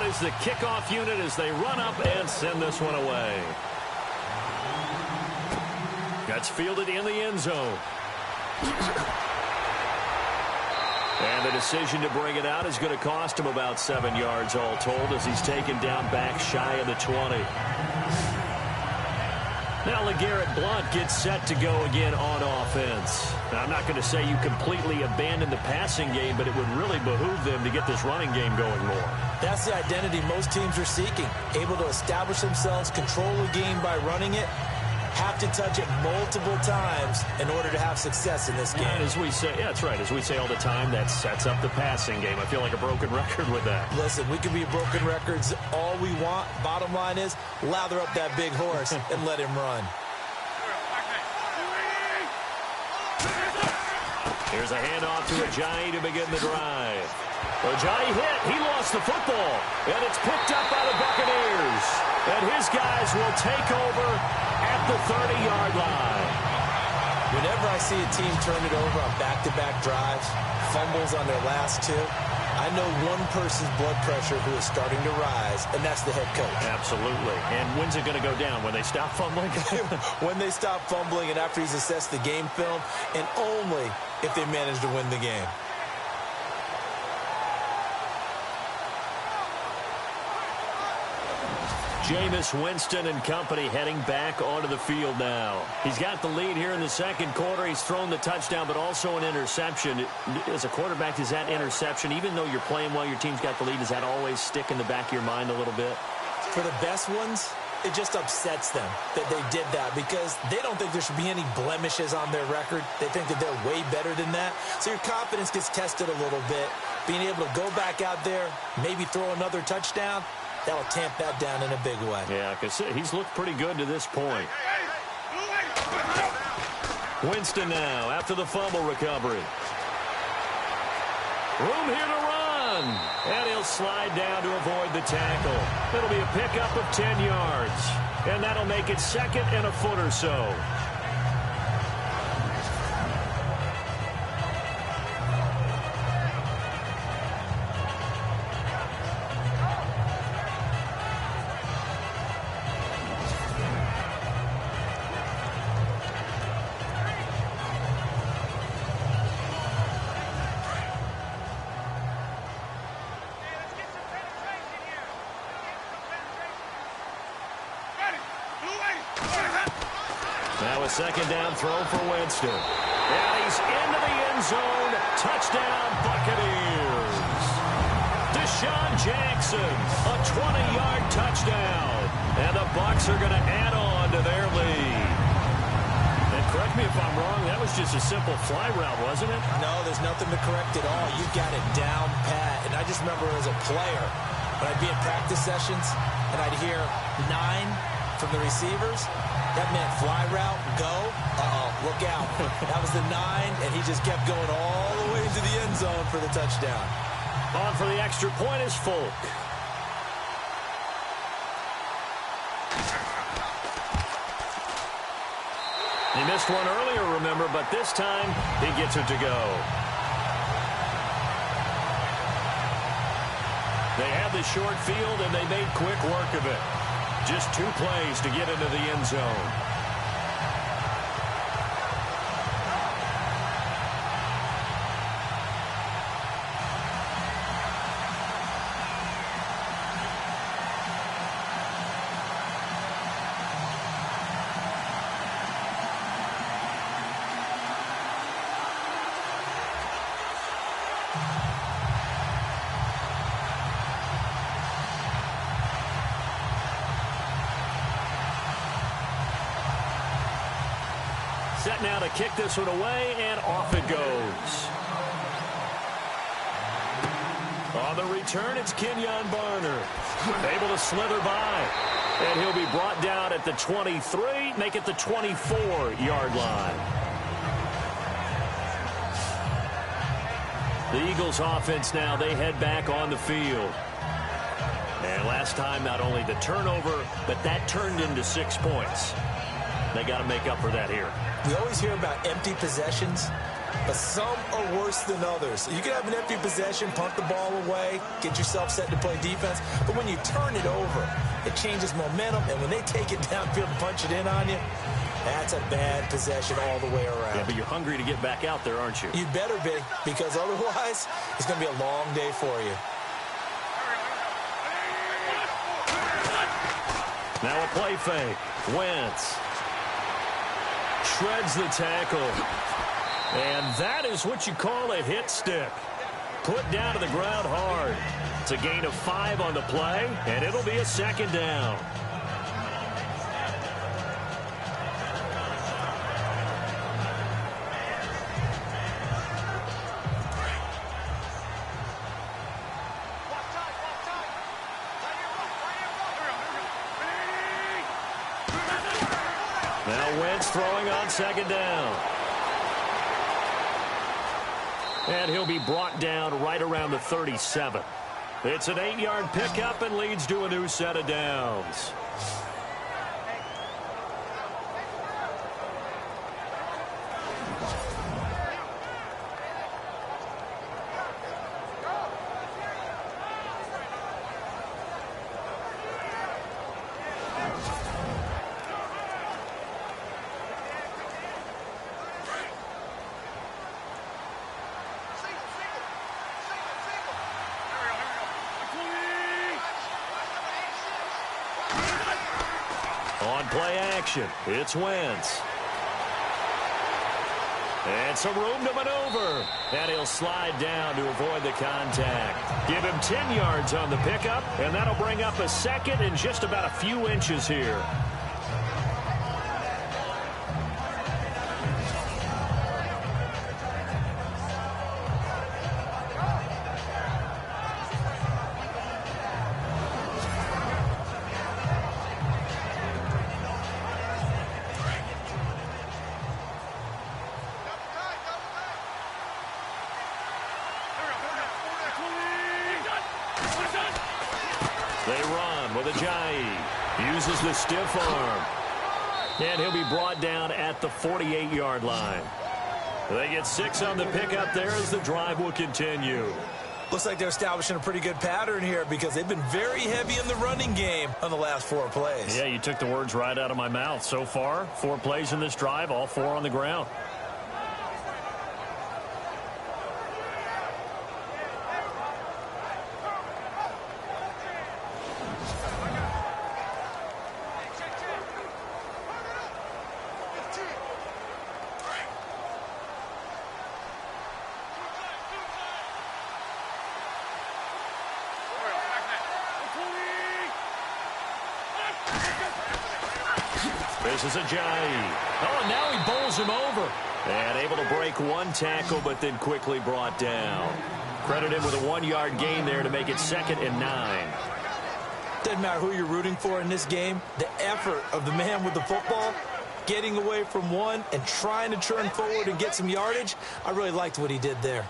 Is the kickoff unit as they run up and send this one away. That's fielded in the end zone. And the decision to bring it out is going to cost him about 7 yards all told as he's taken down back shy of the 20. Now LeGarrette Blount gets set to go again on offense. Now, I'm not going to say you completely abandon the passing game, but it would really behoove them to get this running game going more. That's the identity most teams are seeking. Able to establish themselves, control the game by running it, have to touch it multiple times in order to have success in this game. And as we say, yeah, that's right. As we say all the time, that sets up the passing game. I feel like a broken record with that. Listen, we can be broken records all we want. Bottom line is, lather up that big horse and let him run. Here's a handoff to Ajayi to begin the drive. Ajayi hit. He lost the football. And it's picked up by the Buccaneers. And his guys will take over at the 30-yard line. Whenever I see a team turn it over on back-to-back drives, fumbles on their last 2, I know one person's blood pressure who is starting to rise, and that's the head coach. Absolutely. And when's it going to go down? When they stop fumbling? When they stop fumbling and after he's assessed the game film, and only if they manage to win the game. Jameis Winston and company heading back onto the field now. He's got the lead here in the second quarter. He's thrown the touchdown, but also an interception. As a quarterback, does that interception, even though you're playing while your team's got the lead, does that always stick in the back of your mind a little bit? For the best ones, it just upsets them that they did that because they don't think there should be any blemishes on their record. They think that they're way better than that. So your confidence gets tested a little bit. Being able to go back out there, maybe throw another touchdown, that'll tamp that down in a big way. Yeah, because he's looked pretty good to this point. Winston now after the fumble recovery. Room here to run. run. And he'll slide down to avoid the tackle. It'll be a pickup of 10 yards. And that'll make it 2nd and a foot or so. Now a 2nd down throw for Winston. And he's into the end zone. Touchdown, Buccaneers. Deshaun Jackson, a 20-yard touchdown. And the Bucs are going to add on to their lead. And correct me if I'm wrong, that was just a simple fly route, wasn't it? No, there's nothing to correct at all. You got it down pat. And I just remember as a player, when I'd be in practice sessions, and I'd hear 9 from the receivers, that meant fly route, go, look out. That was the 9, and he just kept going all the way into the end zone for the touchdown. On for the extra point is Folk. He missed one earlier, remember, but this time he gets it to go. They had the short field, and they made quick work of it. Just 2 plays to get into the end zone. Set now to kick this one away, and off it goes. On the return, it's Kenyon Barner. Able to slither by. And he'll be brought down at the 23, make it the 24-yard line. The Eagles offense now, they head back on the field. And last time, not only the turnover, but that turned into 6 points. They got to make up for that here. We always hear about empty possessions, but some are worse than others. You can have an empty possession, punt the ball away, get yourself set to play defense, but when you turn it over, it changes momentum, and when they take it downfield and punch it in on you, that's a bad possession all the way around. Yeah, but you're hungry to get back out there, aren't you? You better be, because otherwise, it's going to be a long day for you. Now a play fake. Wentz shreds the tackle. And that is what you call a hit stick. Put down to the ground hard. It's a gain of 5 on the play, and it'll be a 2nd down. Now Wentz throwing on 2nd down. And he'll be brought down right around the 37. It's an 8-yard pickup and leads to a new set of downs. On play action, it's Wentz. And some room to maneuver. And he'll slide down to avoid the contact. Give him 10 yards on the pickup, and that'll bring up a 2nd and just about a few inches here. They run with Ajayi. Uses the stiff arm. And he'll be brought down at the 48-yard line. They get 6 on the pickup there as the drive will continue. Looks like they're establishing a pretty good pattern here because they've been very heavy in the running game on the last 4 plays. Yeah, you took the words right out of my mouth. So far, 4 plays in this drive, all 4 on the ground. This is Ajayi. Oh, and now he bowls him over. And able to break 1 tackle, but then quickly brought down. Credit him with a 1-yard gain there to make it 2nd and 9. Doesn't matter who you're rooting for in this game. The effort of the man with the football, getting away from one and trying to turn forward and get some yardage, I really liked what he did there.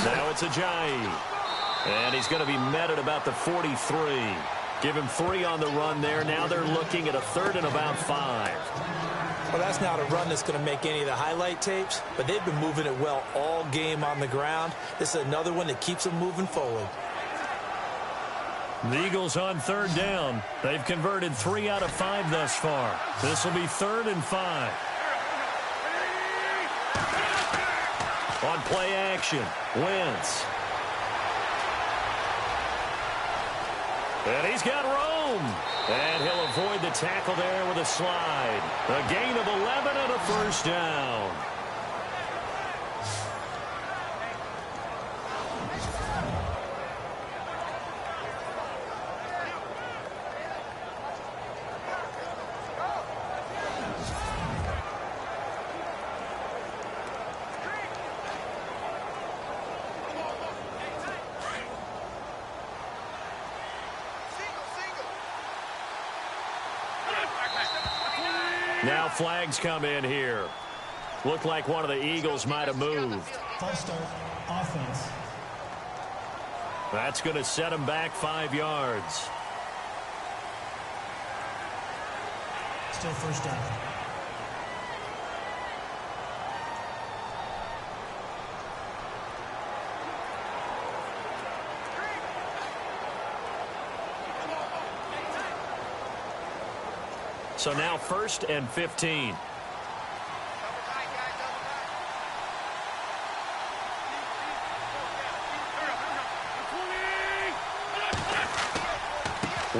Now it's Ajayi. And he's going to be met at about the 43. Give him 3 on the run there. Now they're looking at a 3rd and about 5. Well, that's not a run that's going to make any of the highlight tapes, but they've been moving it well all game on the ground. This is another one that keeps them moving forward. The Eagles on 3rd down. They've converted 3 out of 5 thus far. This will be 3rd and 5. On play action, Wentz. And he's got room. And he'll avoid the tackle there with a slide. A gain of 11 and a 1st down. Now flags come in here. Looked like one of the Eagles might have moved. False start, offense. That's going to set him back 5 yards. Still 1st down. So now 1st and 15.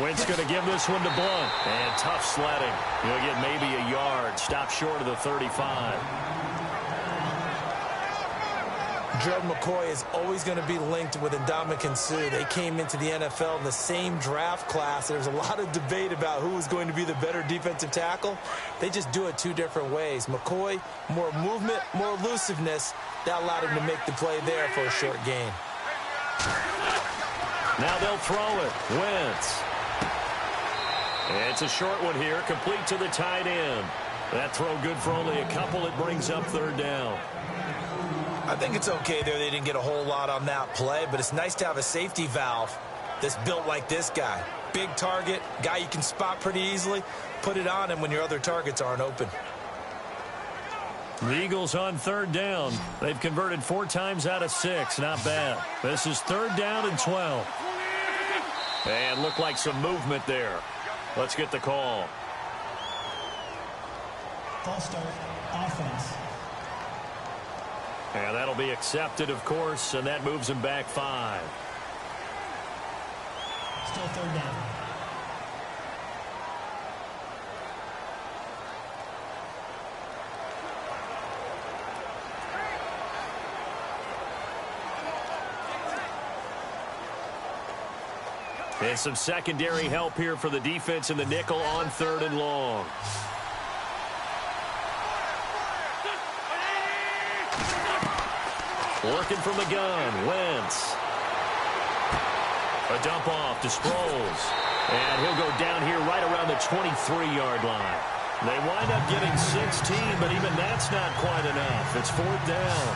Wentz going to give this one to Blunt. And tough sledding. He'll get maybe a yard. Stop short of the 35. Gerald McCoy is always going to be linked with Ndamukong Suh. They came into the NFL in the same draft class. There's a lot of debate about who was going to be the better defensive tackle. They just do it 2 different ways. McCoy, more movement, more elusiveness. That allowed him to make the play there for a short gain. Now they'll throw it. Wentz. It's a short one here, complete to the tight end. That throw good for only a couple. It brings up 3rd down. I think it's okay there. They didn't get a whole lot on that play, but it's nice to have a safety valve that's built like this guy. Big target, guy you can spot pretty easily. Put it on him when your other targets aren't open. The Eagles on 3rd down. They've converted 4 times out of 6. Not bad. This is 3rd down and 12. And looked like some movement there. Let's get the call. False start, offense. And that'll be accepted, of course, and that moves him back 5. Still 3rd down. And some secondary help here for the defense in the nickel on 3rd and long. Working from the gun, Wentz. A dump off to Sproles. And he'll go down here right around the 23-yard line. They wind up getting 16, but even that's not quite enough. It's 4th down.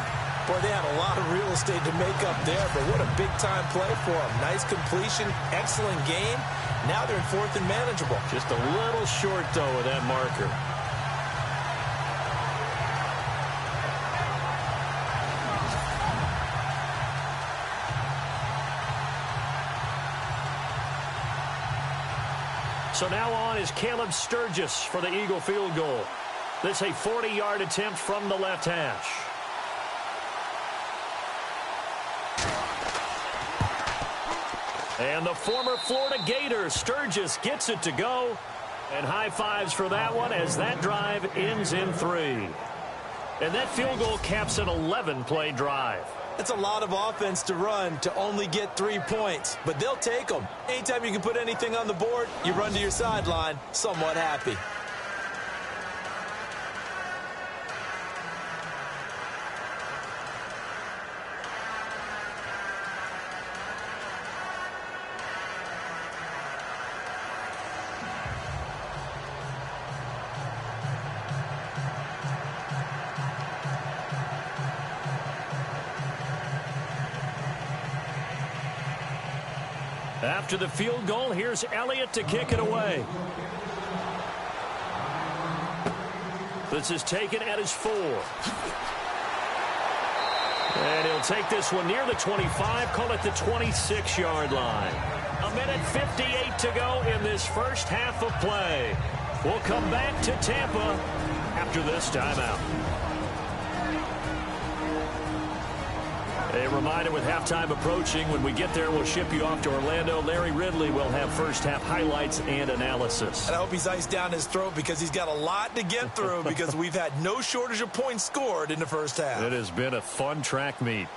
Boy, they had a lot of real estate to make up there, but what a big-time play for them. Nice completion, excellent game. Now they're in 4th and manageable. Just a little short, though, of that marker. So now on is Caleb Sturgis for the Eagle field goal. This a 40-yard attempt from the left hash. And the former Florida Gator, Sturgis, gets it to go. And high fives for that one as that drive ends in 3. And that field goal caps an 11-play drive. That's a lot of offense to run to only get 3 points, but they'll take them. Anytime you can put anything on the board, you run to your sideline somewhat happy. After the field goal, here's Elliott to kick it away. This is taken at his 4. And he'll take this one near the 25, call it the 26-yard line. 1:58 to go in this first half of play. We'll come back to Tampa after this timeout. A reminder, with halftime approaching, when we get there, we'll ship you off to Orlando. Larry Ridley will have first-half highlights and analysis. And I hope he's iced down his throat because he's got a lot to get through because we've had no shortage of points scored in the first half. It has been a fun track meet.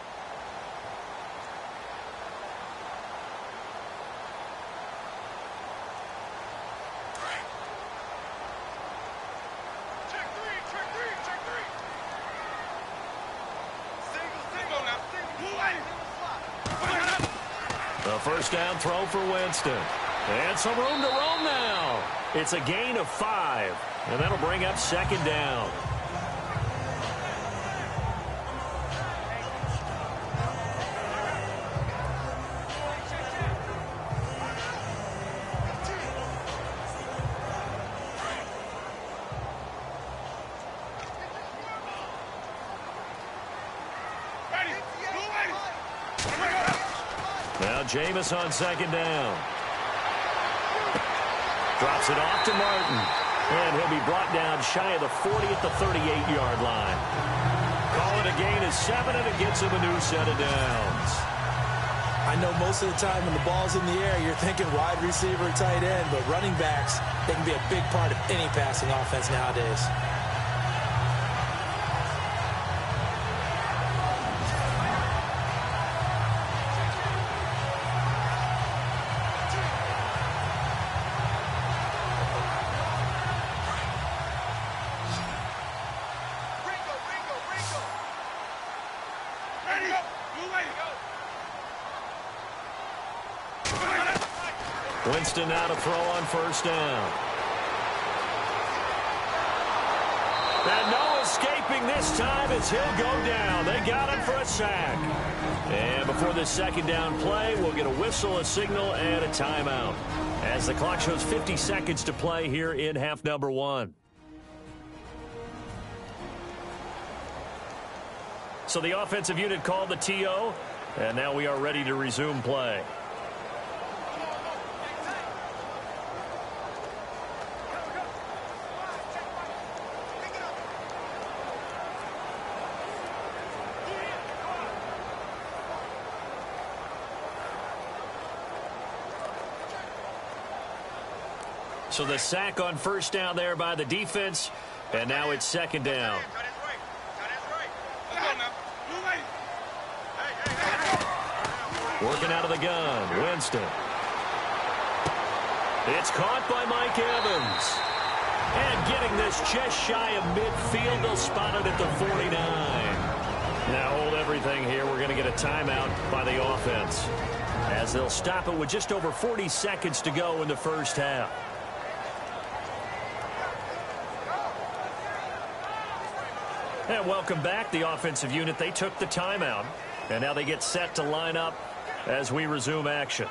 The first down throw for Winston. And some room to roam now. It's a gain of 5. And that'll bring up 2nd down. Now Jameis on 2nd down. Drops it off to Martin. And he'll be brought down shy of the 40 at the 38-yard line. Call it a gain of 7, and it gets him a new set of downs. I know most of the time when the ball's in the air, you're thinking wide receiver, tight end, but running backs, they can be a big part of any passing offense nowadays. Winston now to throw on first down. And no escaping this time as he'll go down. They got him for a sack. And before this 2nd down play, we'll get a whistle, a signal, and a timeout, as the clock shows 50 seconds to play here in half number 1. So the offensive unit called the TO, and now we are ready to resume play. So the sack on first down there by the defense, and now it's 2nd down. Working out of the gun, Winston. It's caught by Mike Evans. And getting this just shy of midfield, they'll spot it at the 49. Now hold everything here. We're going to get a timeout by the offense, as they'll stop it with just over 40 seconds to go in the first half. And welcome back, the offensive unit. They took the timeout, and now they get set to line up as we resume action.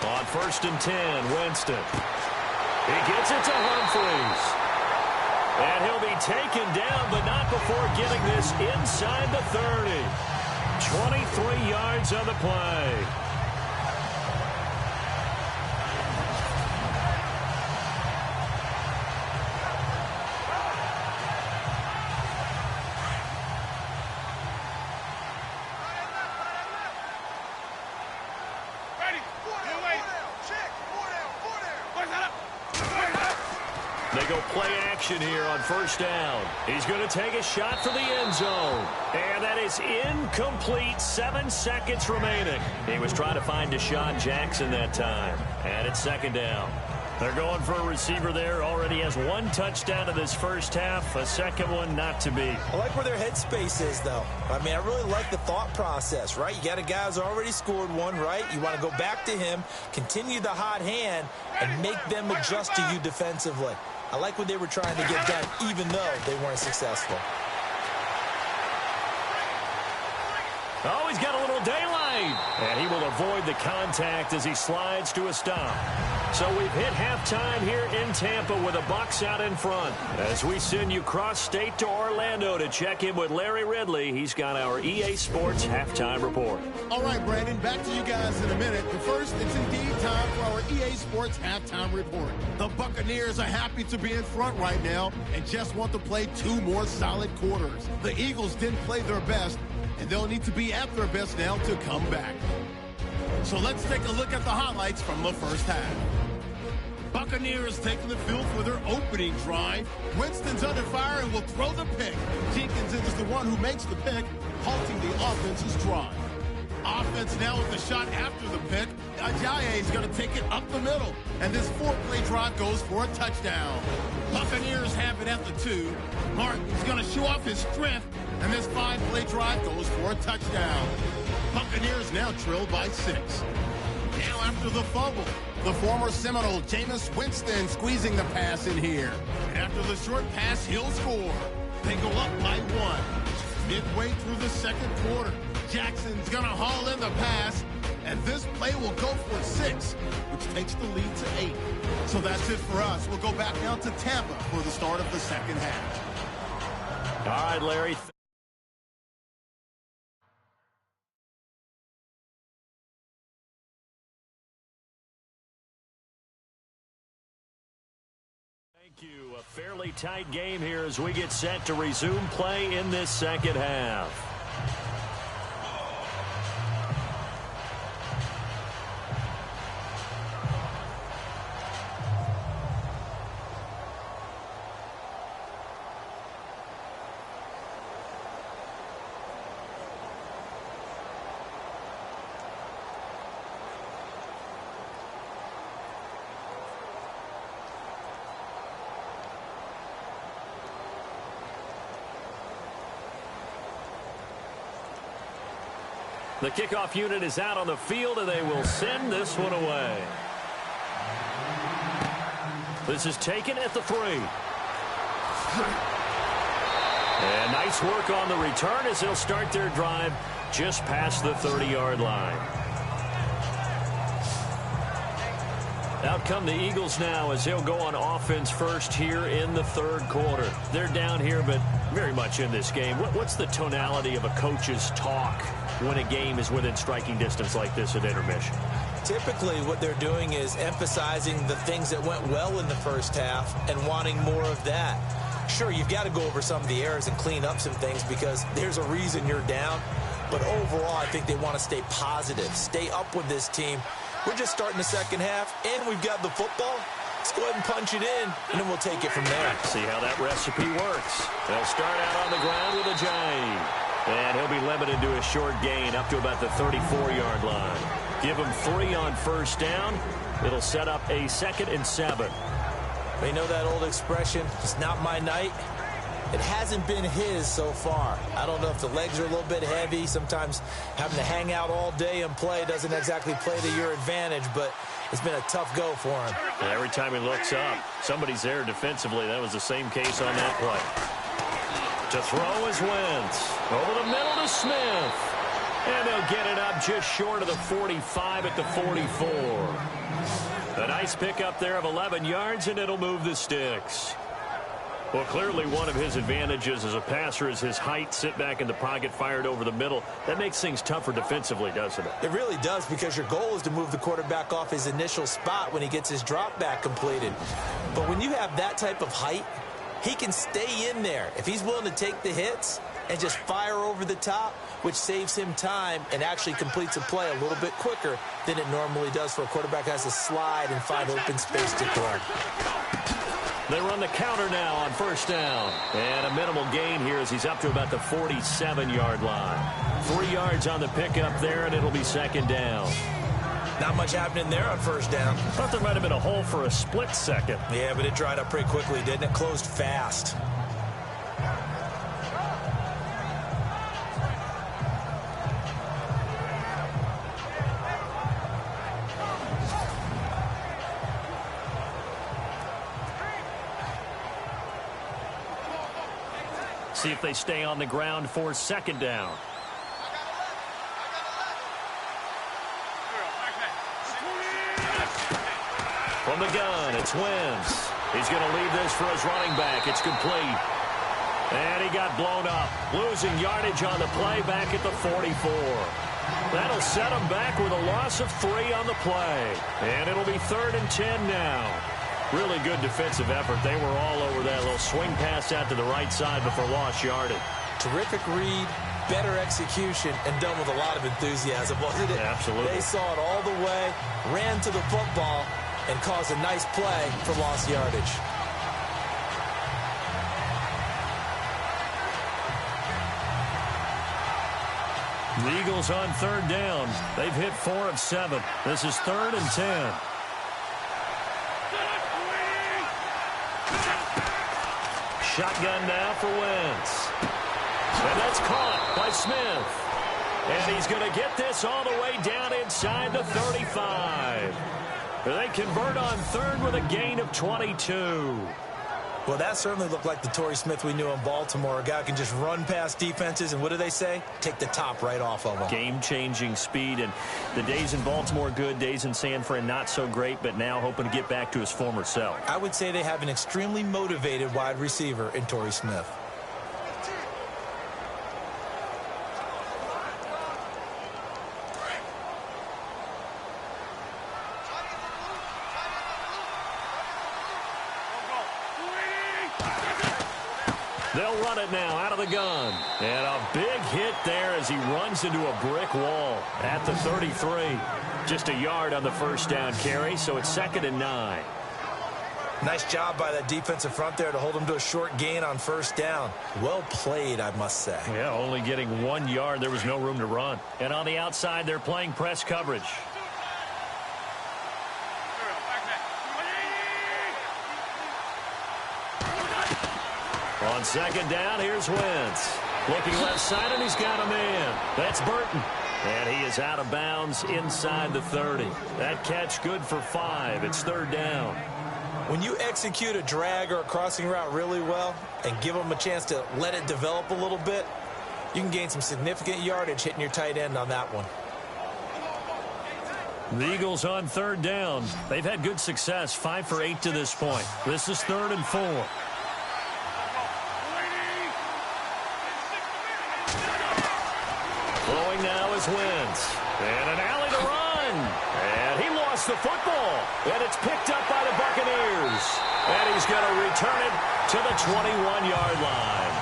On 1st and 10, Winston. He gets it to Humphries. And he'll be taken down, but not before getting this inside the 30. 23 yards on the play. They go play action here on 1st down. He's going to take a shot for the end zone. And that is incomplete. 7 seconds remaining. He was trying to find Deshaun Jackson that time. And it's 2nd down. They're going for a receiver there. Already has 1 touchdown in this first half. A second one not to be. I like where their headspace is, though. I mean, I really like the thought process, right? You got a guy who's already scored one, right? You want to go back to him, continue the hot hand, and make them adjust to you defensively. I like what they were trying to get done, even though they weren't successful. Oh, he's got a little daylight. And he will avoid the contact as he slides to a stop. So we've hit halftime here in Tampa with the Bucs out in front. As we send you cross-state to Orlando to check in with Larry Ridley, he's got our EA Sports halftime report. All right, Brandon, back to you guys in a minute. But first, it's indeed time for our EA Sports halftime report. The Buccaneers are happy to be in front right now and just want to play 2 more solid quarters. The Eagles didn't play their best, and they'll need to be at their best now to come back. So let's take a look at the highlights from the first half. Buccaneers taking the field for their opening drive. Winston's under fire and will throw the pick. Jenkins is the one who makes the pick, halting the offense's drive. Offense now with the shot after the pick. Ajayi is going to take it up the middle. And this 4-play drive goes for a touchdown. Buccaneers have it at the 2. Martin's going to show off his strength. And this 5-play drive goes for a touchdown. Buccaneers now trail by 6. Now after the fumble, the former Seminole Jameis Winston squeezing the pass in here. And after the short pass, he'll score. They go up by 1. Midway through the second quarter, Jackson's going to haul in the pass. And this play will go for 6, which takes the lead to 8. So that's it for us. We'll go back down to Tampa for the start of the second half. All right, Larry. Thank you. A fairly tight game here as we get set to resume play in this second half. The kickoff unit is out on the field, and they will send this one away. This is taken at the 3. And nice work on the return as they'll start their drive just past the 30-yard line. Out come the Eagles now as they'll go on offense first here in the third quarter. They're down here, but very much in this game. What's the tonality of a coach's talk when a game is within striking distance like this at intermission? Typically, what they're doing is emphasizing the things that went well in the first half and wanting more of that. Sure, you've got to go over some of the errors and clean up some things because there's a reason you're down. But overall, I think they want to stay positive, stay up with this team. We're just starting the second half, and we've got the football. Let's go ahead and punch it in, and then we'll take it from there. See how that recipe works. They'll start out on the ground with a J. And he'll be limited to a short gain up to about the 34-yard line. Give him 3 on first down. It'll set up a 2nd and 7. They know that old expression, it's not my night. It hasn't been his so far. I don't know if the legs are a little bit heavy. Sometimes having to hang out all day and play doesn't exactly play to your advantage, but it's been a tough go for him. And every time he looks up, somebody's there defensively. That was the same case on that play. To throw is Wentz. Over the middle to Smith. And they'll get it up just short of the 45 at the 44. A nice pickup there of 11 yards, and it'll move the sticks. Well, clearly one of his advantages as a passer is his height, sit back in the pocket, fired over the middle. That makes things tougher defensively, doesn't it? It really does, because your goal is to move the quarterback off his initial spot when he gets his drop back completed. But when you have that type of height, he can stay in there. If he's willing to take the hits and just fire over the top, which saves him time and actually completes a play a little bit quicker than it normally does for a quarterback who has to slide and find open space to throw. They run the counter now on first down. And a minimal gain here as he's up to about the 47-yard line. 3 yards on the pickup there, and it'll be 2nd down. Not much happening there on first down. Thought there might have been a hole for a split second. Yeah, but it dried up pretty quickly, didn't it? Closed fast. See if they stay on the ground for 2nd down. From the gun, it's Wentz. He's going to leave this for his running back. It's complete. And he got blown up, losing yardage on the play back at the 44. That'll set him back with a loss of 3 on the play. And it'll be 3rd and 10 now. Really good defensive effort. They were all over that little swing pass out to the right side before lost yardage. Terrific read, better execution, and done with a lot of enthusiasm, wasn't it? Absolutely. They saw it all the way, ran to the football, and caused a nice play for lost yardage. The Eagles on 3rd down. They've hit 4 of 7. This is 3rd and 10. Shotgun now for Wentz. And that's caught by Smith. And he's going to get this all the way down inside the 35. They convert on 3rd with a gain of 22. Well, that certainly looked like the Torrey Smith we knew in Baltimore. A guy who can just run past defenses, and what do they say? Take the top right off of them. Game-changing speed, and the days in Baltimore good, days in San Fran not so great, but now hoping to get back to his former self. I would say they have an extremely motivated wide receiver in Torrey Smith. They'll run it now out of the gun. And a big hit there as he runs into a brick wall at the 33. Just a yard on the first down carry, so it's 2nd and 9. Nice job by that defensive front there to hold him to a short gain on first down. Well played, I must say. Yeah, only getting 1 yard. There was no room to run. And on the outside, they're playing press coverage. On 2nd down, here's Wentz. Looking left side, and he's got a man. That's Burton. And he is out of bounds inside the 30. That catch good for 5. It's 3rd down. When you execute a drag or a crossing route really well and give them a chance to let it develop a little bit, you can gain some significant yardage hitting your tight end on that one. The Eagles on 3rd down. They've had good success, 5 for 8 to this point. This is 3rd and 4. Throwing now is Wentz. And an alley to run. And he lost the football. And it's picked up by the Buccaneers. And he's going to return it to the 21-yard line.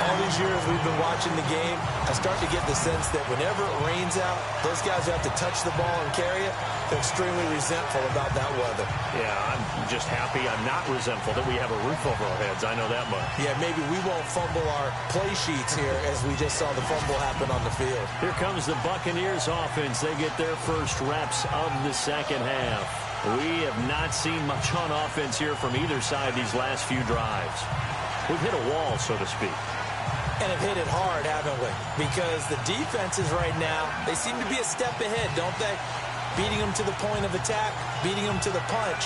All these years we've been watching the game, I start to get the sense that whenever it rains out, those guys who have to touch the ball and carry it, they're extremely resentful about that weather. Yeah, I'm just happy I'm not resentful that we have a roof over our heads. I know that much. Yeah, maybe we won't fumble our play sheets here as we just saw the fumble happen on the field. Here comes the Buccaneers offense. They get their first reps of the second half. We have not seen much on offense here from either side these last few drives. We've hit a wall, so to speak. And have hit it hard, haven't we? Because the defenses right now, they seem to be a step ahead, don't they? Beating them to the point of attack, beating them to the punch.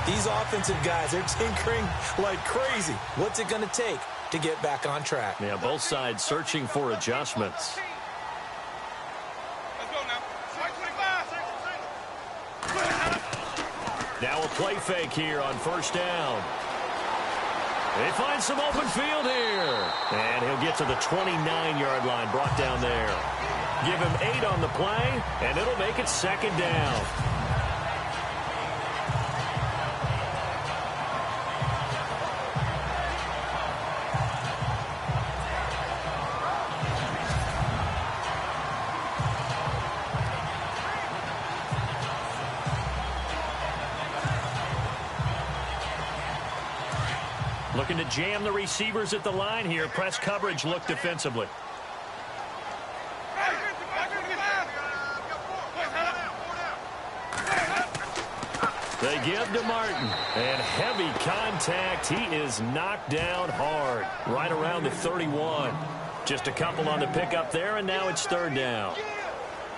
These offensive guys, they're tinkering like crazy. What's it going to take to get back on track? Yeah, both sides searching for adjustments. Let's go now. 25. Now a play fake here on first down. They find some open field here. And he'll get to the 29-yard line, brought down there. Give him 8 on the play, and it'll make it second down. Looking to jam the receivers at the line here. Press coverage look defensively. They give to Martin. And heavy contact. He is knocked down hard. Right around the 31. Just a couple on the pickup there, and now it's third down.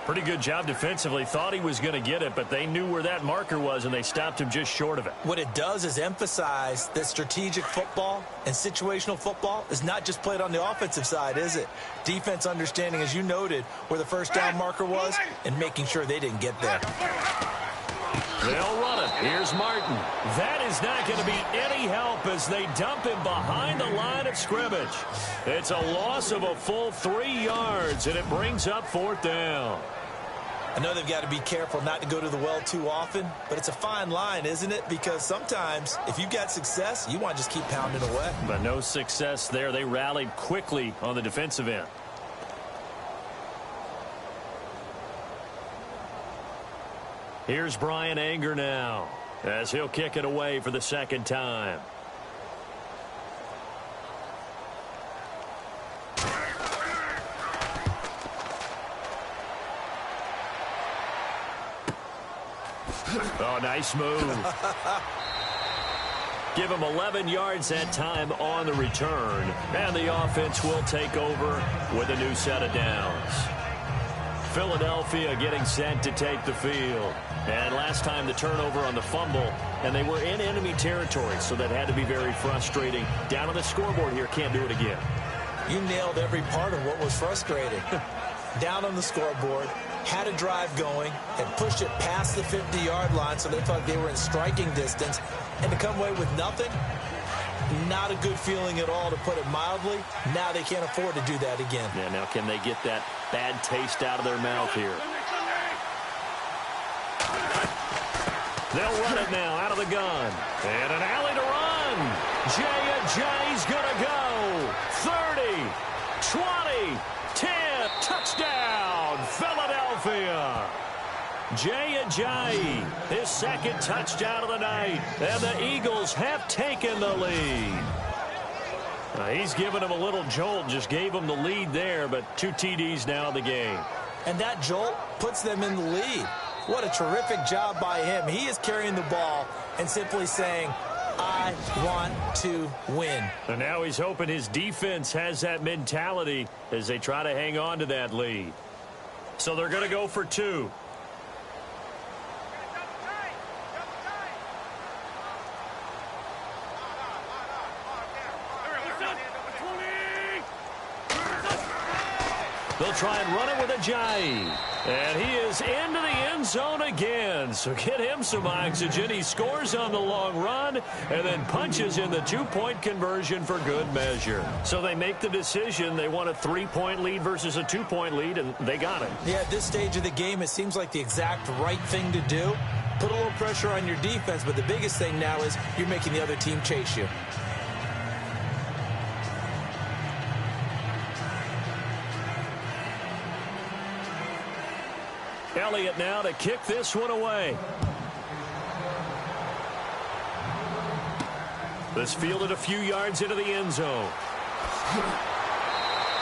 Pretty good job defensively. Thought he was going to get it, but they knew where that marker was, and they stopped him just short of it. What it does is emphasize that strategic football and situational football is not just played on the offensive side, is it? Defense understanding, as you noted, where the first down marker was and making sure they didn't get there. They'll run it. Here's Martin. That is not going to be any help as they dump him behind the line of scrimmage. It's a loss of a full 3 yards, and it brings up fourth down. I know they've got to be careful not to go to the well too often, but it's a fine line, isn't it? Because sometimes, if you've got success, you want to just keep pounding away. But no success there. They rallied quickly on the defensive end. Here's Brian Anger now, as he'll kick it away for the second time. Oh, nice move. Give him 11 yards that time on the return. And the offense will take over with a new set of downs. Philadelphia getting set to take the field. And last time the turnover on the fumble, and they were in enemy territory, so that had to be very frustrating. Down on the scoreboard here, can't do it again. You nailed every part of what was frustrating. Down on the scoreboard, had a drive going, had pushed it past the 50-yard line, so they felt they were in striking distance, and to come away with nothing, not a good feeling at all, to put it mildly. Now they can't afford to do that again. Yeah, now can they get that bad taste out of their mouth here? They'll run it now out of the gun. And an alley to run. Jay's going to go. 30, 20, 10, touchdown, Philadelphia. Jay, his second touchdown of the night. And the Eagles have taken the lead. He's given him a little jolt, just gave him the lead there, but 2 TDs now in the game. And that jolt puts them in the lead. What a terrific job by him. He is carrying the ball and simply saying, I want to win. And now he's hoping his defense has that mentality as they try to hang on to that lead. So they're going to go for 2. They'll try and run it with Ajayi. And he is into the end zone again. So get him some oxygen. He scores on the long run and then punches in the 2-point conversion for good measure. So they make the decision. They want a 3-point lead versus a 2-point lead, and they got it. Yeah, at this stage of the game, it seems like the exact right thing to do. Put a little pressure on your defense, but the biggest thing now is you're making the other team chase you. Elliott now to kick this one away. This fielded a few yards into the end zone.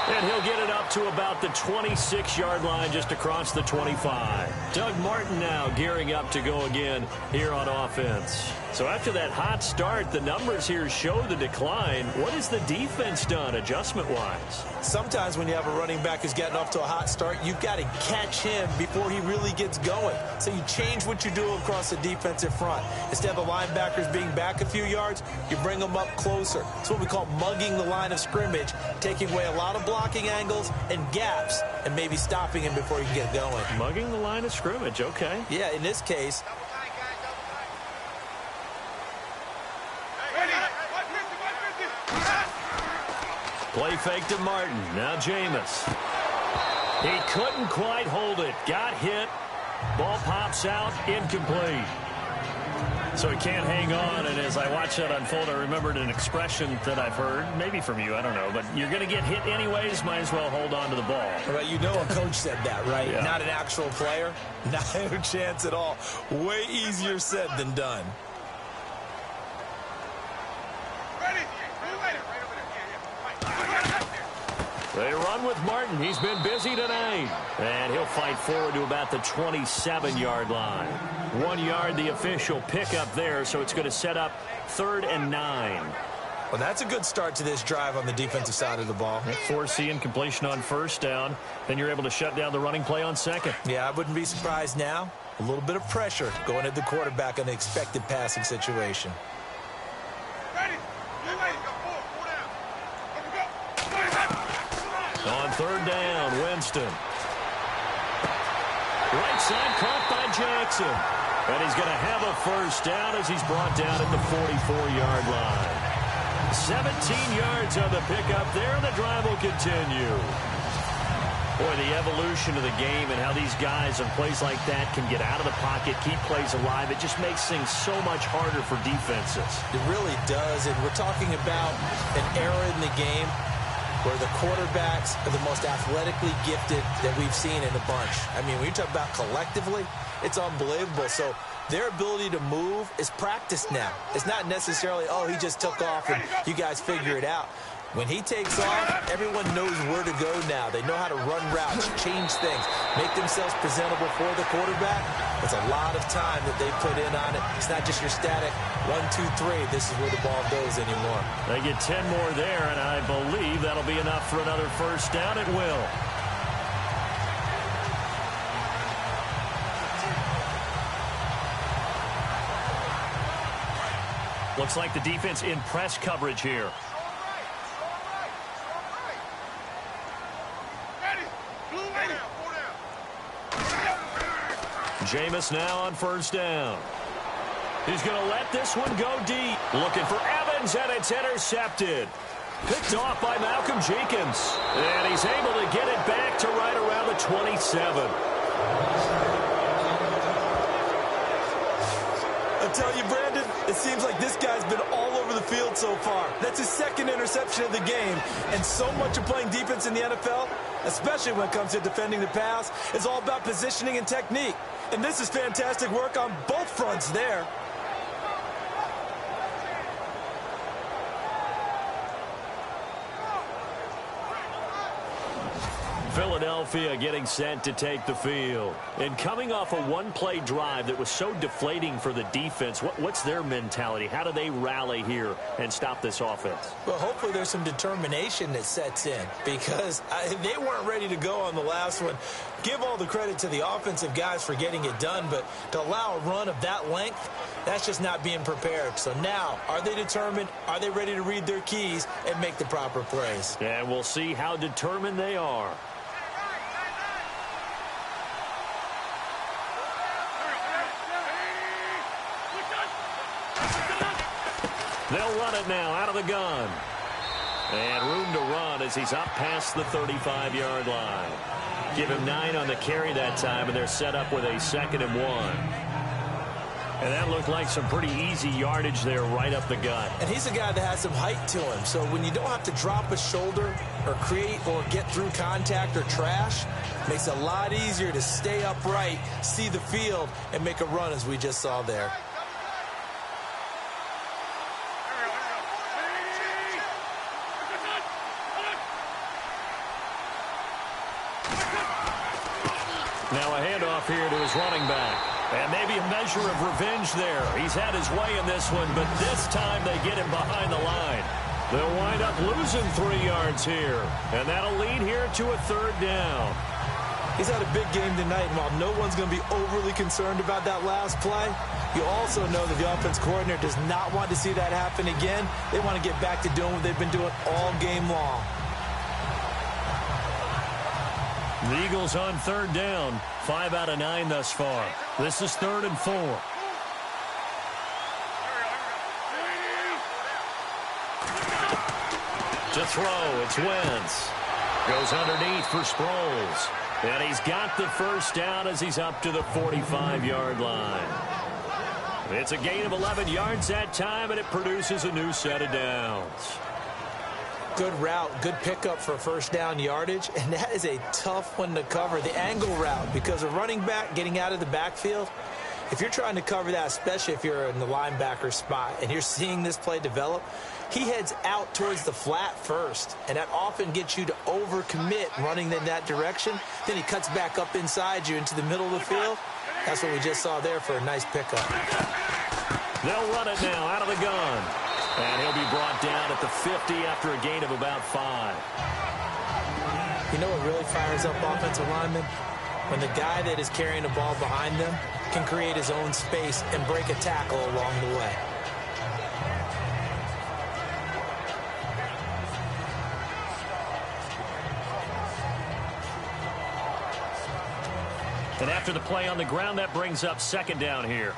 And he'll get it up to about the 26-yard line just across the 25. Doug Martin now gearing up to go again here on offense. So after that hot start, the numbers here show the decline. What has the defense done adjustment-wise? Sometimes when you have a running back who's getting off to a hot start, you've got to catch him before he really gets going. So you change what you do across the defensive front. Instead of the linebackers being back a few yards, you bring them up closer. It's what we call mugging the line of scrimmage, taking away a lot of blocking angles and gaps and maybe stopping him before he can get going. Mugging the line of scrimmage, okay. Yeah, in this case. Play fake to Martin. Now Jameis. He couldn't quite hold it. Got hit. Ball pops out. Incomplete. So he can't hang on, and as I watch that unfold, I remembered an expression that I've heard, maybe from you, I don't know, but you're going to get hit anyways, might as well hold on to the ball. Well, you know a coach said that, right? Yeah. Not an actual player. Not a chance at all. Way easier said than done. They run with Martin. He's been busy tonight. And he'll fight forward to about the 27-yard line. 1 yard, the official pickup there, so it's going to set up 3rd and 9. Well, that's a good start to this drive on the defensive side of the ball. Foreseeing completion on 1st down. Then you're able to shut down the running play on 2nd. Yeah, I wouldn't be surprised now. A little bit of pressure going at the quarterback on the expected passing situation. On 3rd down, Winston. Right side caught by Jackson. And he's going to have a 1st down as he's brought down at the 44-yard line. 17 yards on the pickup there, and the drive will continue. Boy, the evolution of the game and how these guys on plays like that can get out of the pocket, keep plays alive, it just makes things so much harder for defenses. It really does, and we're talking about an era in the game where the quarterbacks are the most athletically gifted that we've seen in a bunch. I mean, when you talk about collectively, it's unbelievable. So their ability to move is practiced now. It's not necessarily, oh, he just took off and you guys figure it out. When he takes off, everyone knows where to go now. They know how to run routes, change things, make themselves presentable for the quarterback. It's a lot of time that they put in on it. It's not just your static 1, 2, 3. This is where the ball goes anymore. They get 10 more there, and I believe that'll be enough for another 1st down. It will. Looks like the defense in press coverage here. Jameis now on 1st down. He's going to let this one go deep. Looking for Evans, and it's intercepted. Picked off by Malcolm Jenkins. And he's able to get it back to right around the 27. I tell you, Brandon, it seems like this guy's been all over the field so far. That's his 2nd interception of the game. And so much of playing defense in the NFL, especially when it comes to defending the pass, is all about positioning and technique. And this is fantastic work on both fronts there. Philadelphia getting set to take the field. And coming off a one-play drive that was so deflating for the defense, what's their mentality? How do they rally here and stop this offense? Well, hopefully there's some determination that sets in because they weren't ready to go on the last one. Give all the credit to the offensive guys for getting it done, but to allow a run of that length, that's just not being prepared. So now, are they determined? Are they ready to read their keys and make the proper plays? And we'll see how determined they are. They'll run it now out of the gun. And room to run as he's up past the 35-yard line. Give him 9 on the carry that time, and they're set up with a 2nd and 1. And that looked like some pretty easy yardage there right up the gut. And he's a guy that has some height to him. So when you don't have to drop a shoulder or create or get through contact or trash, makes it a lot easier to stay upright, see the field, and make a run as we just saw there. Now a handoff here to his running back. And maybe a measure of revenge there. He's had his way in this one, but this time they get him behind the line. They'll wind up losing 3 yards here. And that'll lead here to a 3rd down. He's had a big game tonight, and while no one's going to be overly concerned about that last play, you also know that the offense coordinator does not want to see that happen again. They want to get back to doing what they've been doing all game long. The Eagles on 3rd down. 5 out of 9 thus far. This is 3rd and 4. To throw, it's Wentz. Goes underneath for Sproles. And he's got the 1st down as he's up to the 45-yard line. It's a gain of 11 yards that time, and it produces a new set of downs. Good route, good pickup for 1st down yardage, and that is a tough one to cover, the angle route, because a running back getting out of the backfield, if you're trying to cover that, especially if you're in the linebacker spot and you're seeing this play develop, he heads out towards the flat first, and that often gets you to overcommit running in that direction. Then he cuts back up inside you into the middle of the field. That's what we just saw there for a nice pickup. They'll run it now out of the gun. And he'll be brought down at the 50 after a gain of about 5. You know what really fires up offensive linemen? When the guy that is carrying the ball behind them can create his own space and break a tackle along the way. And after the play on the ground, that brings up 2nd down here.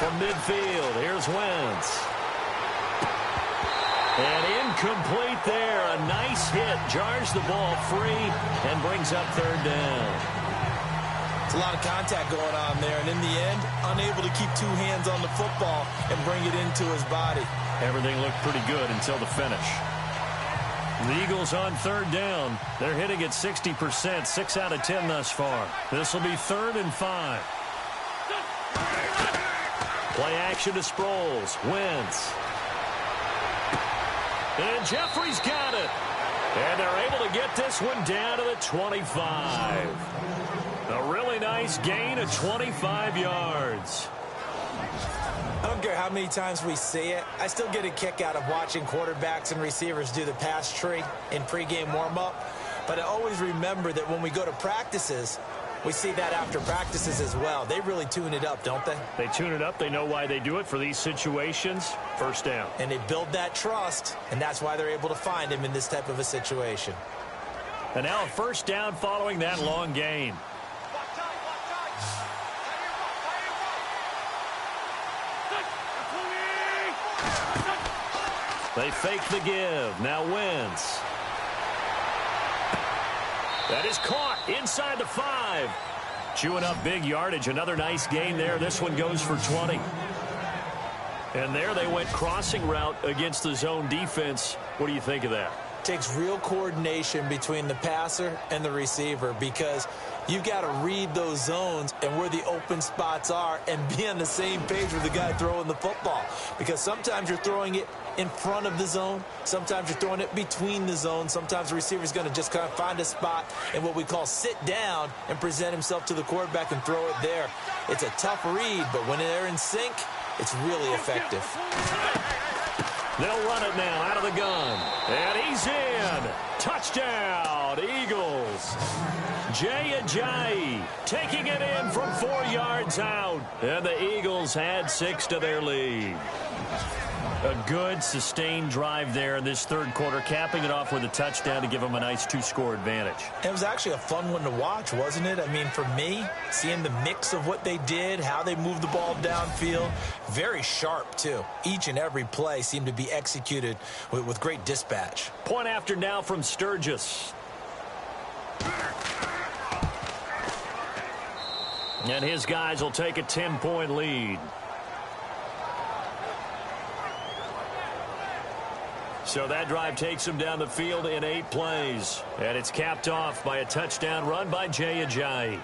From midfield, here's Wentz. And incomplete there. A nice hit. Jars the ball free and brings up 3rd down. It's a lot of contact going on there, and in the end, unable to keep 2 hands on the football and bring it into his body. Everything looked pretty good until the finish. The Eagles on 3rd down. They're hitting at 60%, 6 out of 10 thus far. This will be 3rd and 5. Play action to Sproles. Wentz. And Jeffrey's got it. And they're able to get this one down to the 25. A really nice gain of 25 yards. I don't care how many times we see it. I still get a kick out of watching quarterbacks and receivers do the pass tree in pregame warm-up. But I always remember that when we go to practices, we see that after practices as well. They really tune it up, don't they? They tune it up. They know why they do it for these situations. 1st down. And they build that trust, and that's why they're able to find him in this type of a situation. And now a 1st down following that long gain. They fake the give. Now Wentz. That is caught inside the 5. Chewing up big yardage. Another nice gain there. This one goes for 20. And there they went crossing route against the zone defense. What do you think of that? Takes real coordination between the passer and the receiver, because you've got to read those zones and where the open spots are and be on the same page with the guy throwing the football. Because sometimes you're throwing it in front of the zone. Sometimes you're throwing it between the zones. Sometimes the receiver's going to just kind of find a spot and what we call sit down and present himself to the quarterback and throw it there. It's a tough read, but when they're in sync, it's really effective. They'll run it now out of the gun. And he's in. Touchdown, Eagles. Jay Ajayi taking it in from 4 yards out. And the Eagles add 6 to their lead. A good, sustained drive there in this third quarter, capping it off with a touchdown to give them a nice 2-score advantage. It was actually a fun one to watch, wasn't it? I mean, for me, seeing the mix of what they did, how they moved the ball downfield, very sharp, too. Each and every play seemed to be executed with great dispatch. Point after now from Sturgis. And his guys will take a 10-point lead. So that drive takes him down the field in 8 plays. And it's capped off by a touchdown run by Jay Ajayi.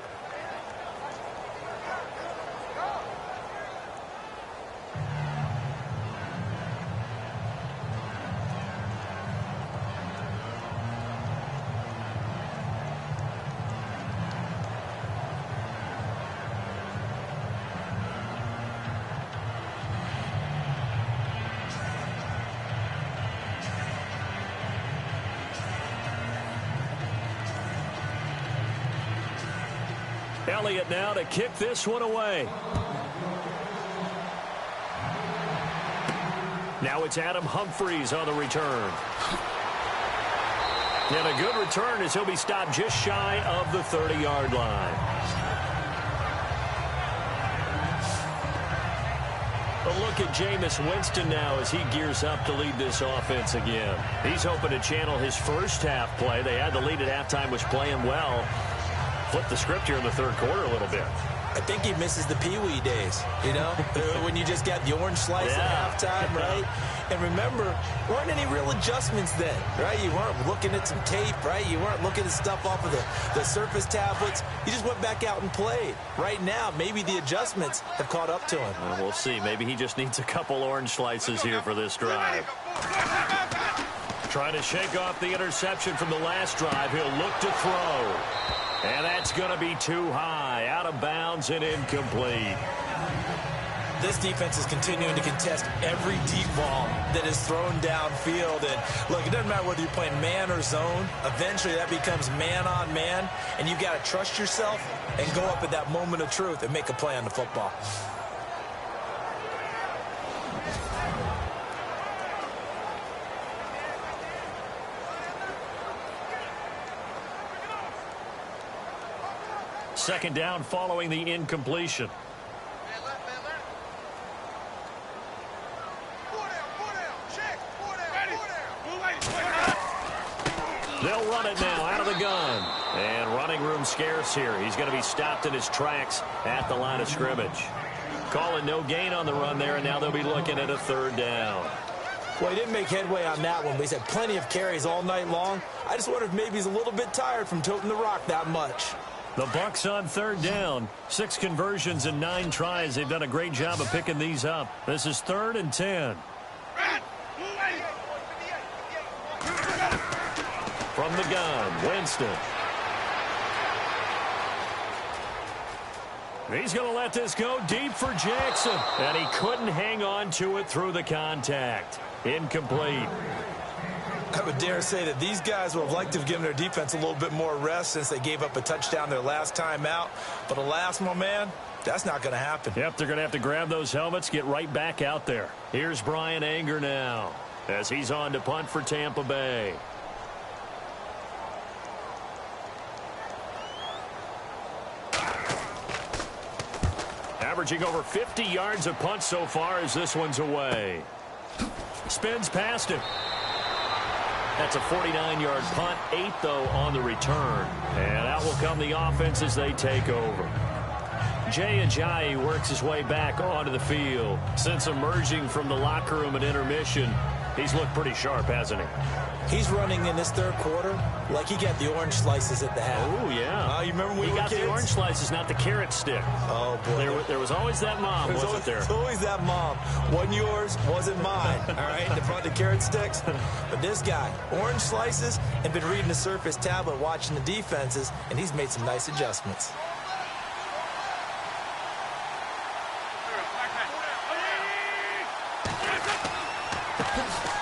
Elliott now to kick this one away. Now it's Adam Humphries on the return. And a good return as he'll be stopped just shy of the 30-yard line. A look at Jameis Winston now as he gears up to lead this offense again. He's hoping to channel his first half play. They had the lead at halftime, was playing well. Flip the script here in the third quarter a little bit. I think he misses the Pee-wee days, you know, when you just got the orange slice at halftime, right? And remember, weren't any real adjustments then, right? You weren't looking at some tape, right? You weren't looking at stuff off of the surface tablets. You just went back out and played. Right now, maybe the adjustments have caught up to him. Well, we'll see. Maybe he just needs a couple orange slices here for this drive. Trying to shake off the interception from the last drive. He'll look to throw. And that's going to be too high, out of bounds and incomplete. This defense is continuing to contest every deep ball that is thrown downfield. And look, it doesn't matter whether you're playing man or zone. Eventually that becomes man on man, and you've got to trust yourself and go up at that moment of truth and make a play on the football. Second down following the incompletion. They'll run it now out of the gun. And running room scarce here. He's going to be stopped in his tracks at the line of scrimmage. Calling no gain on the run there, and now they'll be looking at a third down. Well, he didn't make headway on that one, but he's had plenty of carries all night long. I just wonder if maybe he's a little bit tired from toting the rock that much. The Bucs on third down. 6 conversions and 9 tries. They've done a great job of picking these up. This is 3rd and 10. From the gun, Winston. He's going to let this go deep for Jackson. And he couldn't hang on to it through the contact. Incomplete. I would dare say that these guys would have liked to have given their defense a little bit more rest since they gave up a touchdown their last time out. But alas, my man, that's not going to happen. Yep, they're going to have to grab those helmets, get right back out there. Here's Brian Anger now as he's on to punt for Tampa Bay. Averaging over 50 yards a punt so far as this one's away. Spins past him. That's a 49-yard punt, 8 though on the return. And out will come the offense as they take over. Jay Ajayi works his way back onto the field. Since emerging from the locker room at intermission, he's looked pretty sharp, hasn't he? He's running in this third quarter like he got the orange slices at the half. Oh, yeah. You remember when we got kids? The orange slices, not the carrot stick. Oh, boy. There was always that mom, wasn't there? There's always that mom. Wasn't yours, wasn't mine. All right, in front of the carrot sticks. But this guy, orange slices, and been reading the surface tablet, watching the defenses, and he's made some nice adjustments.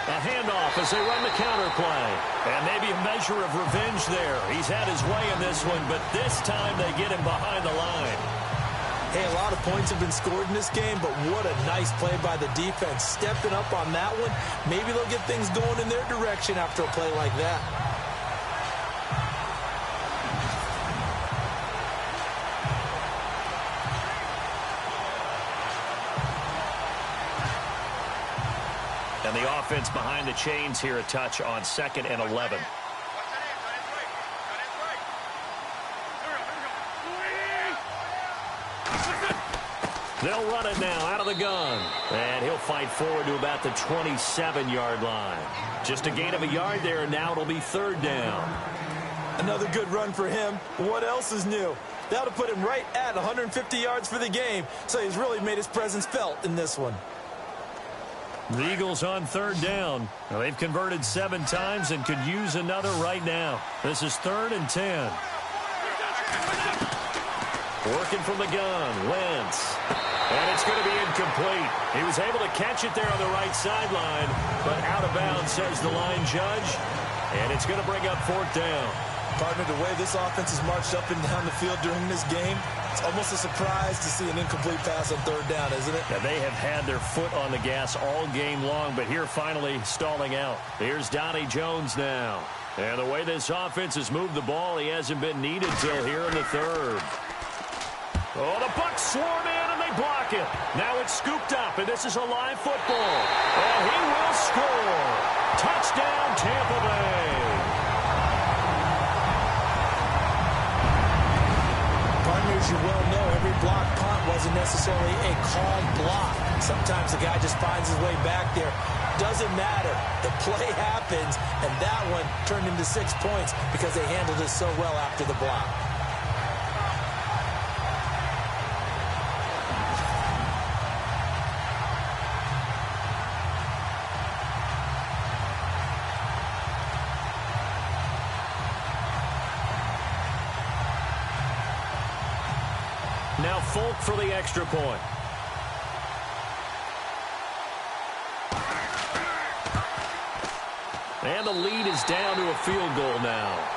A handoff as they run the counter play. And maybe a measure of revenge there. He's had his way in this one, but this time they get him behind the line. Hey, a lot of points have been scored in this game, but what a nice play by the defense. Stepping up on that one, maybe they'll get things going in their direction after a play like that. And the offense behind the chains here, a touch on 2nd and 11. They'll run it now out of the gun. And he'll fight forward to about the 27-yard line. Just a gain of a yard there, and now it'll be 3rd down. Another good run for him. What else is new? That'll put him right at 150 yards for the game. So he's really made his presence felt in this one. The Eagles on 3rd down. Now, they've converted 7 times and could use another right now. This is 3rd and 10. Working from the gun, Wentz. And it's going to be incomplete. He was able to catch it there on the right sideline, but out of bounds, says the line judge. And it's going to bring up 4th down. Partner, the way this offense has marched up and down the field during this game, it's almost a surprise to see an incomplete pass on 3rd down, isn't it? Now, they have had their foot on the gas all game long, but here finally stalling out. Here's Donnie Jones now. And the way this offense has moved the ball, he hasn't been needed till here in the 3rd. Oh, the Bucs swarm in, and they block it. Now it's scooped up, and this is a live football. And he will score. Touchdown, Tampa Bay. Partner, as you well know, every block punt wasn't necessarily a called block. Sometimes the guy just finds his way back there. Doesn't matter. The play happens, and that one turned into 6 points because they handled it so well after the block. Now Folk for the extra point. And the lead is down to a field goal now.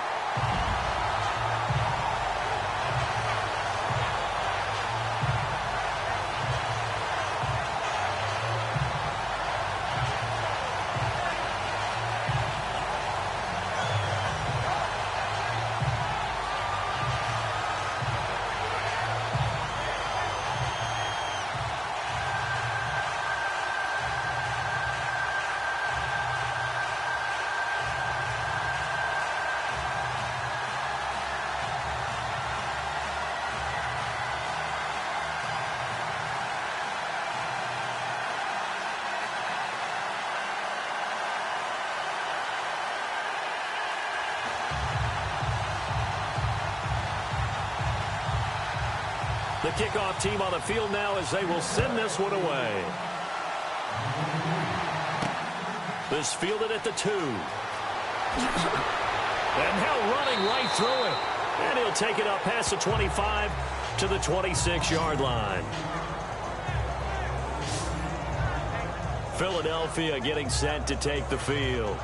The kickoff team on the field now as they will send this one away. This fielded at the 2. And now running right through it. And he'll take it up past the 25 to the 26-yard line. Philadelphia getting set to take the field.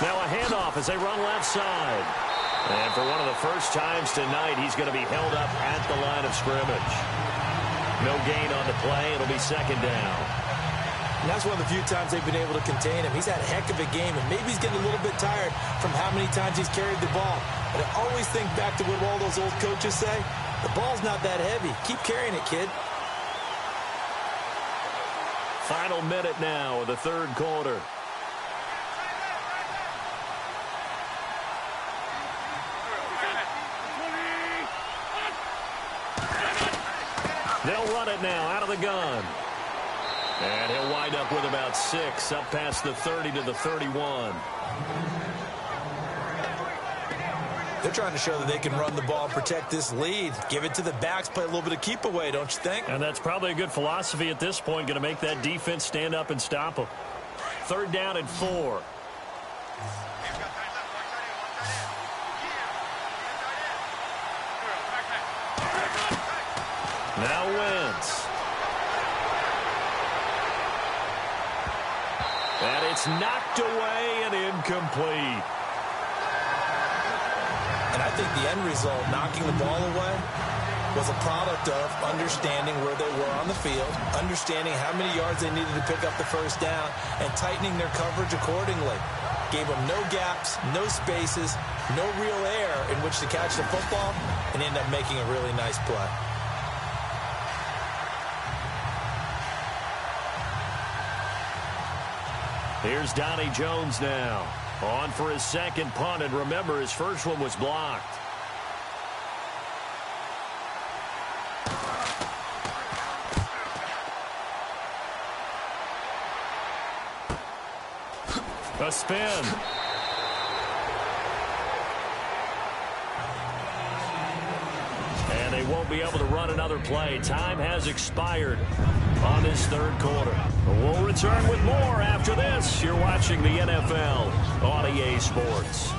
Now a handoff as they run left side. And for one of the first times tonight, he's going to be held up at the line of scrimmage. No gain on the play. It'll be 2nd down. And that's one of the few times they've been able to contain him. He's had a heck of a game, and maybe he's getting a little bit tired from how many times he's carried the ball. But I always think back to what all those old coaches say. The ball's not that heavy. Keep carrying it, kid. Final minute now of the 3rd quarter. They'll run it now out of the gun. And he'll wind up with about 6 up past the 30 to the 31. They're trying to show that they can run the ball and protect this lead. Give it to the backs, play a little bit of keep away, don't you think? And that's probably a good philosophy at this point, going to make that defense stand up and stop them. 3rd down and 4. Now Wentz. And it's knocked away and incomplete. And I think the end result, knocking the ball away, was a product of understanding where they were on the field, understanding how many yards they needed to pick up the first down, and tightening their coverage accordingly. Gave them no gaps, no spaces, no real air in which to catch the football, and ended up making a really nice play. Here's Donnie Jones now. On for his second punt, and remember, his first one was blocked. A spin. And they won't be able to run another play. Time has expired on this 3rd quarter. We'll return with more after this. You're watching the NFL on EA Sports.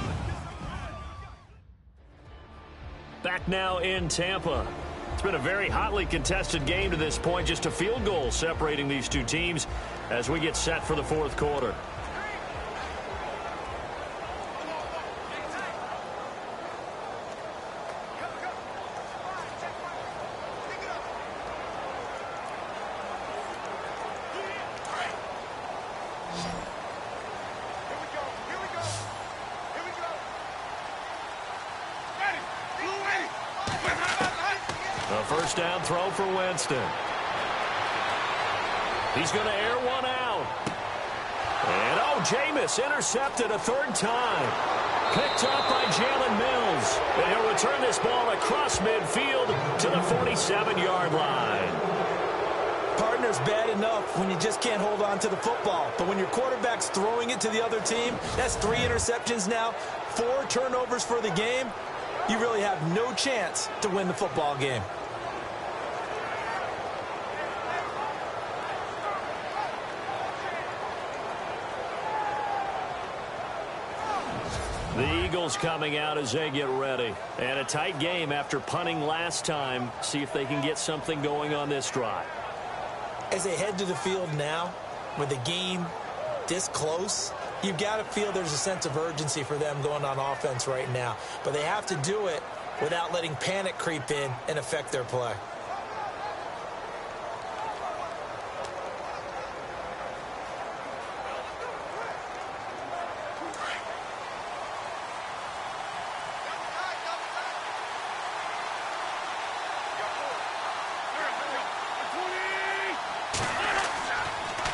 Back now in Tampa. It's been a very hotly contested game to this point. Just a field goal separating these two teams as we get set for the 4th quarter. First down throw for Winston. He's going to air one out. And, Jameis intercepted a 3rd time. Picked up by Jalen Mills. And he'll return this ball across midfield to the 47-yard line. Partner's bad enough when you just can't hold on to the football. But when your quarterback's throwing it to the other team, that's 3 interceptions now, 4 turnovers for the game. You really have no chance to win the football game. The Eagles coming out as they get ready. And a tight game after punting last time. See if they can get something going on this drive. As they head to the field now, with the game this close, you've got to feel there's a sense of urgency for them going on offense right now. But they have to do it without letting panic creep in and affect their play.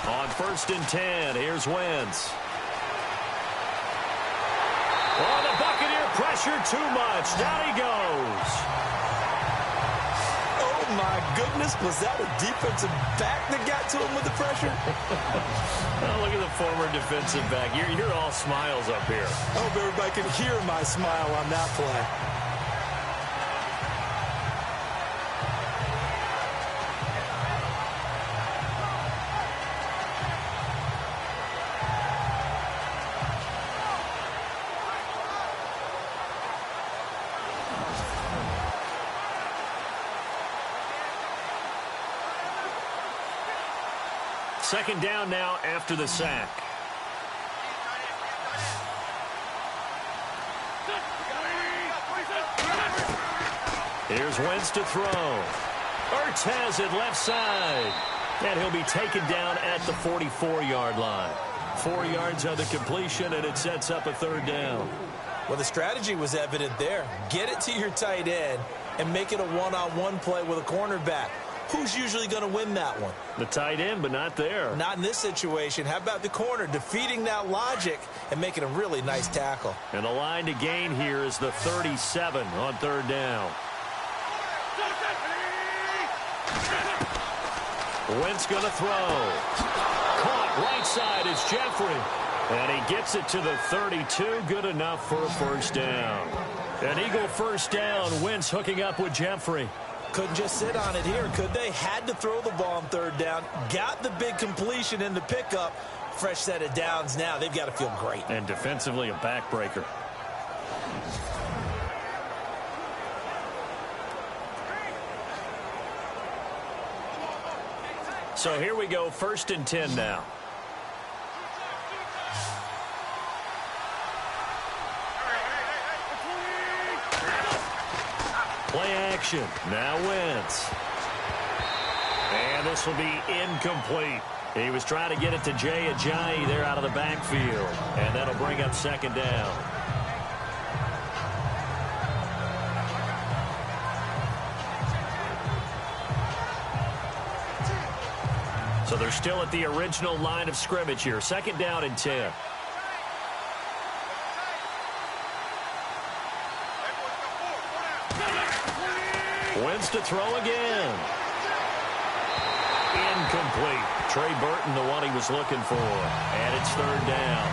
On 1st and 10, here's Wentz. Oh, the Buccaneer pressure too much. Down he goes. Oh, my goodness. Was that a defensive back that got to him with the pressure? Oh, look at the former defensive back. You're all smiles up here. I hope everybody can hear my smile on that play. Second down now after the sack. Here's Wentz to throw. Ertz has it left side. And he'll be taken down at the 44-yard line. 4 yards on the completion, and it sets up a 3rd down. Well, the strategy was evident there. Get it to your tight end and make it a one-on-one play with a cornerback. Who's usually going to win that one? The tight end, but not there. Not in this situation. How about the corner defeating that logic and making a really nice tackle? And the line to gain here is the 37 on 3rd down. Wentz going to throw. Caught right side is Jeffrey. And he gets it to the 32. Good enough for a 1st down. An Eagle first down. Wentz hooking up with Jeffrey. Couldn't just sit on it here, could they? Had to throw the ball on third down. Got the big completion in the pickup. Fresh set of downs now. They've got to feel great. And defensively, a backbreaker. So here we go, 1st and 10 now. Play action. Now Wentz. And this will be incomplete. He was trying to get it to Jay Ajayi there out of the backfield. And that'll bring up 2nd down. So they're still at the original line of scrimmage here. 2nd down and 10. Wentz to throw again. Incomplete. Trey Burton, the one he was looking for. And it's 3rd down.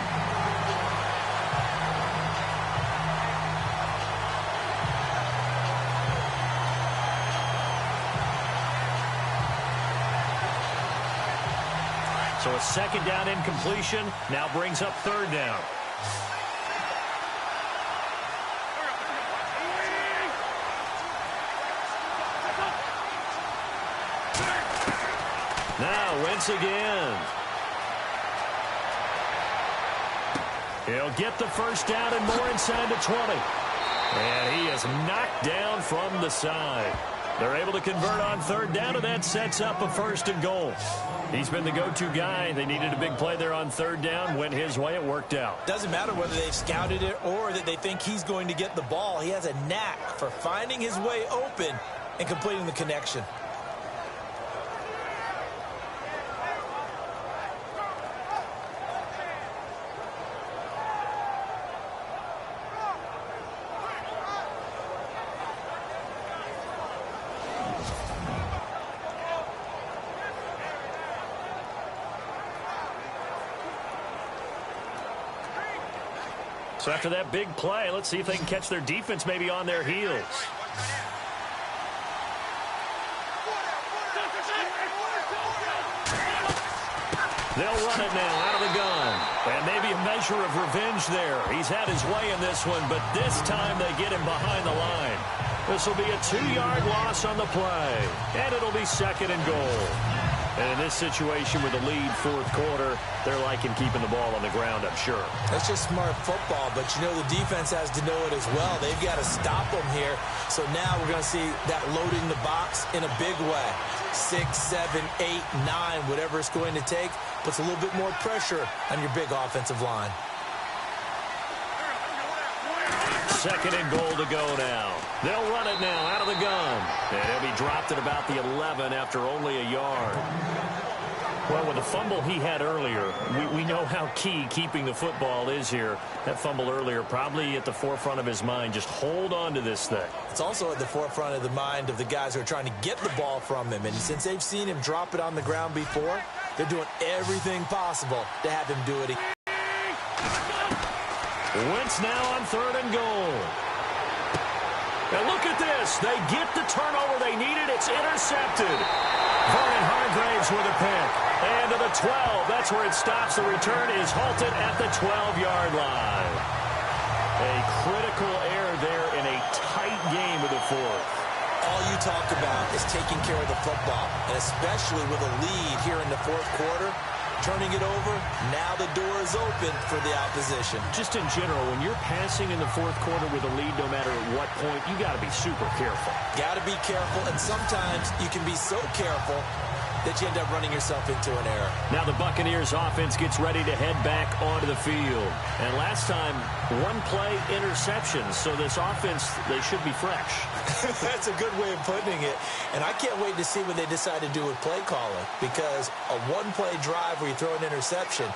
So a 2nd down incompletion now brings up 3rd down. Now Wentz again. He'll get the 1st down and more inside the 20. And he is knocked down from the side. They're able to convert on 3rd down, and that sets up a 1st and goal. He's been the go-to guy. They needed a big play there on 3rd down. Went his way. It worked out. Doesn't matter whether they've scouted it or that they think he's going to get the ball. He has a knack for finding his way open and completing the connection. So after that big play, let's see if they can catch their defense maybe on their heels. They'll run it now out of the gun. And maybe a measure of revenge there. He's had his way in this one, but this time they get him behind the line. This will be a 2-yard loss on the play. And it'll be 2nd and goal. And in this situation with the lead 4th quarter, they're liking keeping the ball on the ground, I'm sure. That's just smart football, but you know the defense has to know it as well. They've got to stop them here. So now we're going to see that loading the box in a big way. 6, 7, 8, 9, whatever it's going to take, puts a little bit more pressure on your big offensive line. 2nd and goal to go now. They'll run it now out of the gun. And he'll be dropped at about the 11 after only a yard. Well, with the fumble he had earlier, we know how key keeping the football is here. That fumble earlier probably at the forefront of his mind. Just hold on to this thing. It's also at the forefront of the mind of the guys who are trying to get the ball from him. And since they've seen him drop it on the ground before, they're doing everything possible to have him do it. Wentz now on 3rd and goal. And look at this. They get the turnover they needed. It's intercepted. Vernon Hargraves with a pick. And to the 12. That's where it stops. The return is halted at the 12-yard line. A critical error there in a tight game of the 4th. All you talk about is taking care of the football, and especially with a lead here in the 4th quarter. Turning it over, now the door is open for the opposition. Just in general, when you're passing in the 4th quarter with a lead, no matter at what point, you got to be super careful. Got to be careful, and sometimes you can be so careful that you end up running yourself into an error. Now the Buccaneers offense gets ready to head back onto the field. And last time, 1-play interceptions, so this offense, they should be fresh. That's a good way of putting it. And I can't wait to see what they decide to do with play calling, because a 1-play drive where you throw an interception,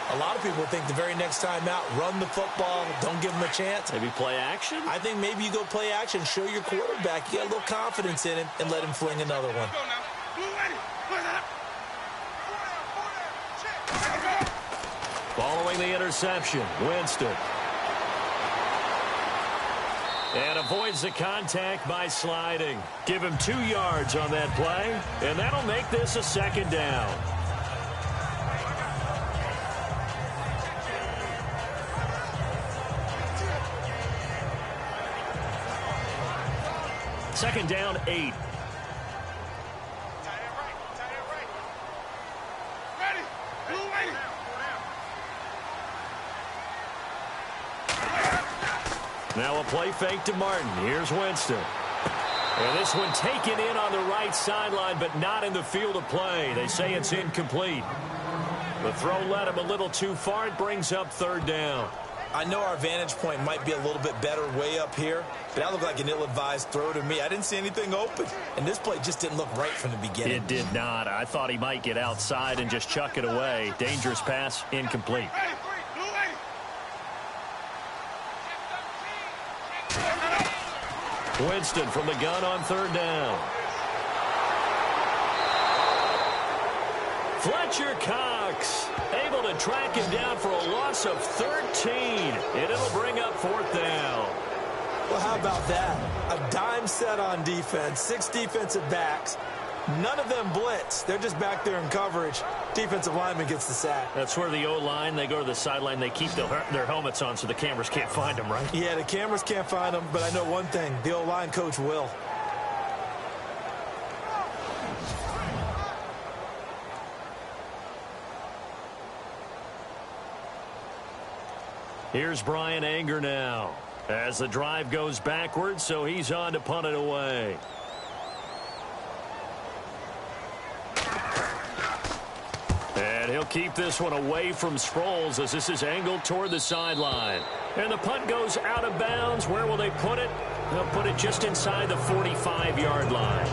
a lot of people think the very next time out, run the football, don't give them a chance. Maybe play action? I think maybe you go play action, show your quarterback you got a little confidence in him, and let him fling another one. Following the interception, Winston. And avoids the contact by sliding. Give him 2 yards on that play, and that'll make this a 2nd down. Second down, 8. Now a play fake to Martin. Here's Winston. And this one taken in on the right sideline, but not in the field of play. They say it's incomplete. The throw led him a little too far. It brings up 3rd down. I know our vantage point might be a little bit better way up here, but that looked like an ill-advised throw to me. I didn't see anything open, and this play just didn't look right from the beginning. It did not. I thought he might get outside and just chuck it away. Dangerous pass, incomplete. Winston from the gun on 3rd down. Fletcher Cox able to track him down for a loss of 13, and it'll bring up 4th down. Well, how about that? A dime set on defense, 6 defensive backs. None of them blitz. They're just back there in coverage. Defensive lineman gets the sack. That's where the O-line, they go to the sideline, they keep their helmets on so the cameras can't find them, right? Yeah, the cameras can't find them, but I know one thing. The O-line coach will. Here's Brian Anger now as the drive goes backwards, so he's on to punt it away. And he'll keep this one away from Sproles as this is angled toward the sideline. And the punt goes out of bounds. Where will they put it? They'll put it just inside the 45-yard line.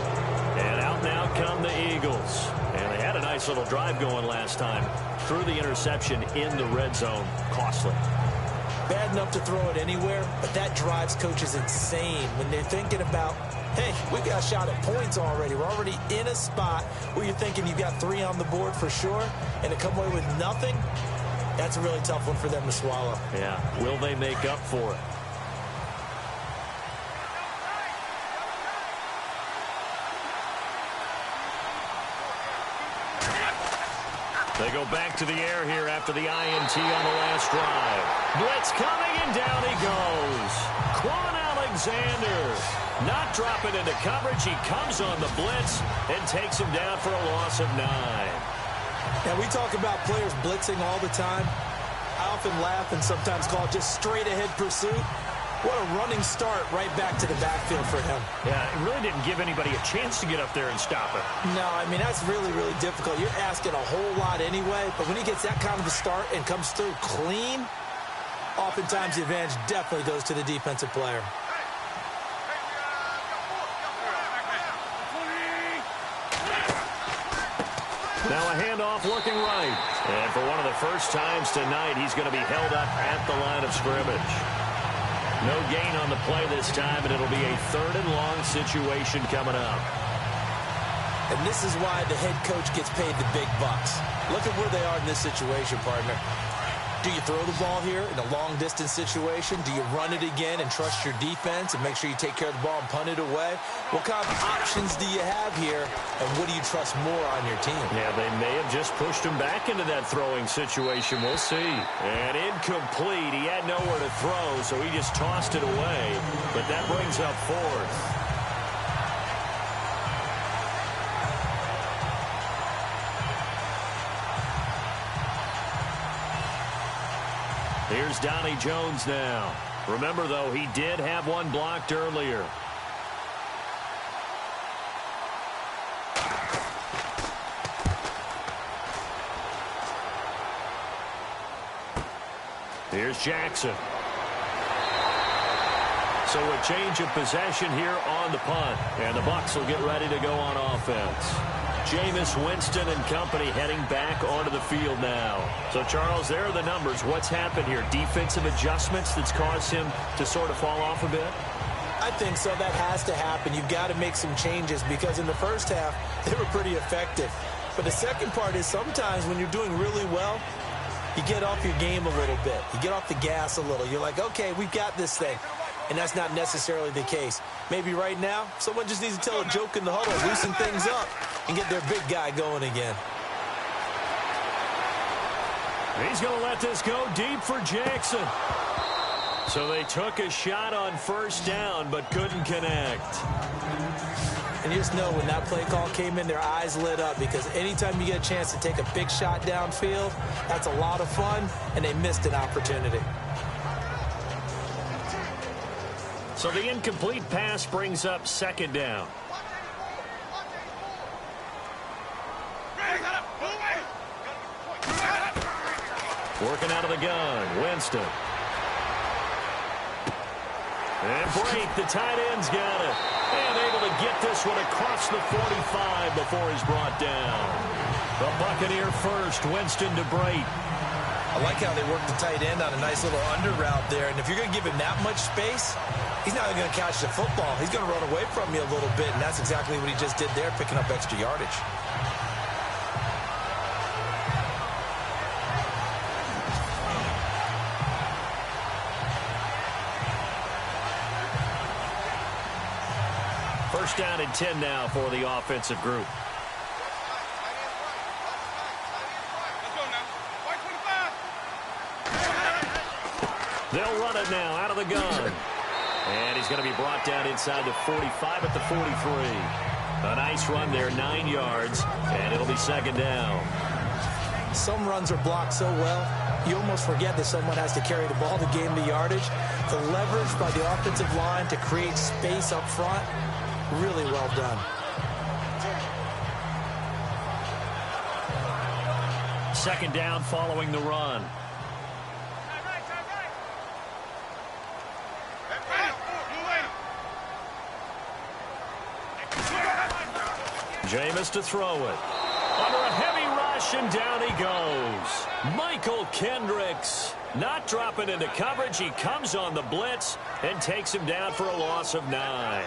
And out now come the Eagles. And they had a nice little drive going last time. Threw the interception in the red zone. Costly. Bad enough to throw it anywhere, but that drives coaches insane when they're thinking about, hey, we got a shot at points already. We're already in a spot where you're thinking you've got 3 on the board for sure, and to come away with nothing, that's a really tough one for them to swallow. Yeah, will they make up for it? They go back to the air here after the INT on the last drive. Blitz coming, and down he goes. Quan Alexander not dropping into coverage. He comes on the blitz and takes him down for a loss of 9. Now, we talk about players blitzing all the time. I often laugh and sometimes call it just straight-ahead pursuit. What a running start right back to the backfield for him. Yeah, it really didn't give anybody a chance to get up there and stop it. No, I mean, that's really, really difficult. You're asking a whole lot anyway, but when he gets that kind of a start and comes through clean, oftentimes the advantage definitely goes to the defensive player. Now a handoff looking right. And for one of the first times tonight, he's going to be held up at the line of scrimmage. No gain on the play this time, and it'll be a 3rd and long situation coming up. And this is why the head coach gets paid the big bucks. Look at where they are in this situation, partner. Do you throw the ball here in a long-distance situation? Do you run it again and trust your defense and make sure you take care of the ball and punt it away? What kind of options do you have here, and what do you trust more on your team? Yeah, they may have just pushed him back into that throwing situation. We'll see. And incomplete. He had nowhere to throw, so he just tossed it away. But that brings up 4th. Here's Donnie Jones now. Remember, though, he did have one blocked earlier. Here's Jackson. So a change of possession here on the punt. And the Bucs will get ready to go on offense. Jameis Winston and company heading back onto the field now. So, Charles, there are the numbers. What's happened here? Defensive adjustments that's caused him to sort of fall off a bit? I think so. That has to happen. You've got to make some changes because in the first half, they were pretty effective. But the second part is sometimes when you're doing really well, you get off your game a little bit. You get off the gas a little. You're like, okay, we've got this thing. and that's not necessarily the case. Maybe right now, someone just needs to tell a joke in the huddle, loosen things up, and get their big guy going again. He's going to let this go deep for Jackson. So they took a shot on first down, but couldn't connect. And you just know when that play call came in, their eyes lit up, because anytime you get a chance to take a big shot downfield, that's a lot of fun, and they missed an opportunity. So the incomplete pass brings up second down. Working out of the gun, Winston. And Brate, the tight end's got it. And able to get this one across the 45 before he's brought down. The Buccaneer first, Winston to Brate. I like how they work the tight end on a nice little under route there. And if you're going to give him that much space, he's not going to catch the football. He's going to run away from you a little bit, and that's exactly what he just did there, picking up extra yardage. First down and 10 now for the offensive group. They'll run it now out of the gun. And he's going to be brought down inside the 45 at the 43. A nice run there, 9 yards, and it'll be second down. Some runs are blocked so well, you almost forget that someone has to carry the ball to gain the yardage. The leverage by the offensive line to create space up front, really well done. Second down following the run. Jameis to throw it. Under a heavy rush, and down he goes. Michael Kendricks not dropping into coverage. He comes on the blitz and takes him down for a loss of 9.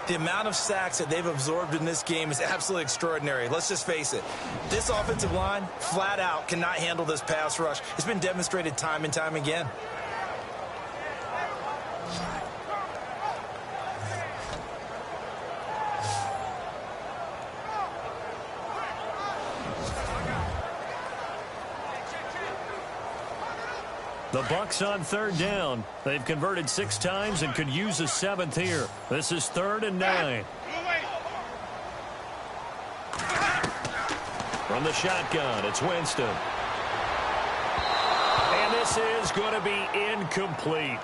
The amount of sacks that they've absorbed in this game is absolutely extraordinary. Let's just face it. This offensive line, flat out, cannot handle this pass rush. It's been demonstrated time and time again. The Bucs on third down. They've converted 6 times and could use a 7th here. This is 3rd and 9. From the shotgun, it's Winston. And this is going to be incomplete.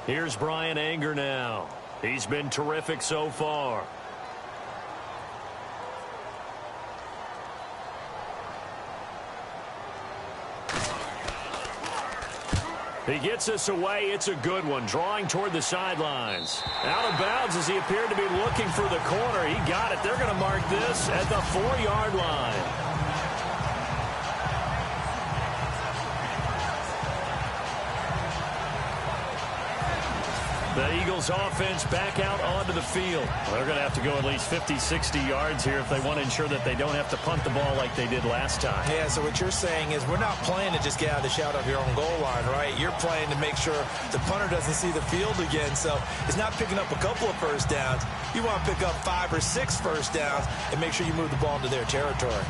Here's Brian Anger now. He's been terrific so far. He gets this away. It's a good one. Drawing toward the sidelines. Out of bounds as he appeared to be looking for the corner. He got it. They're going to mark this at the 4-yard line. The Eagles offense back out onto the field. They're going to have to go at least 50, 60 yards here if they want to ensure that they don't have to punt the ball like they did last time. Yeah, so what you're saying is we're not playing to just get out of the shadow of your own goal line, right? You're playing to make sure the punter doesn't see the field again. So it's not picking up a couple of first downs. You want to pick up 5 or 6 first downs and make sure you move the ball into their territory.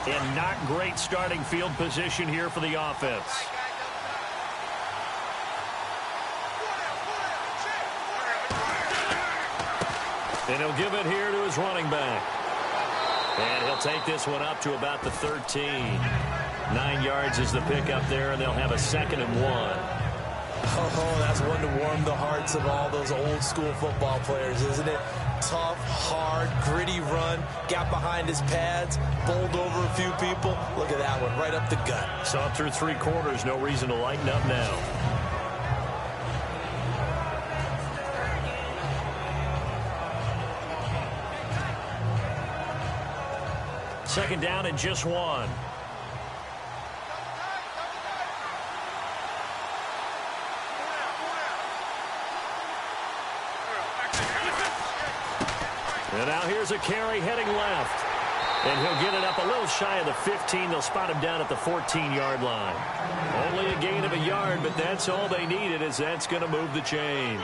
And not great starting field position here for the offense. And he'll give it here to his running back. And he'll take this one up to about the 13. 9 yards is the pickup there, and they'll have a 2nd and 1. Oh, that's one to warm the hearts of all those old school football players, isn't it? Tough, hard, gritty run, got behind his pads, bowled over a few people. Look at that one, right up the gut. Saw through 3 quarters, no reason to lighten up now. Second down and just 1. And now here's a carry heading left. And he'll get it up a little shy of the 15. They'll spot him down at the 14-yard line. Only a gain of a yard, but that's all they needed, as that's going to move the chains.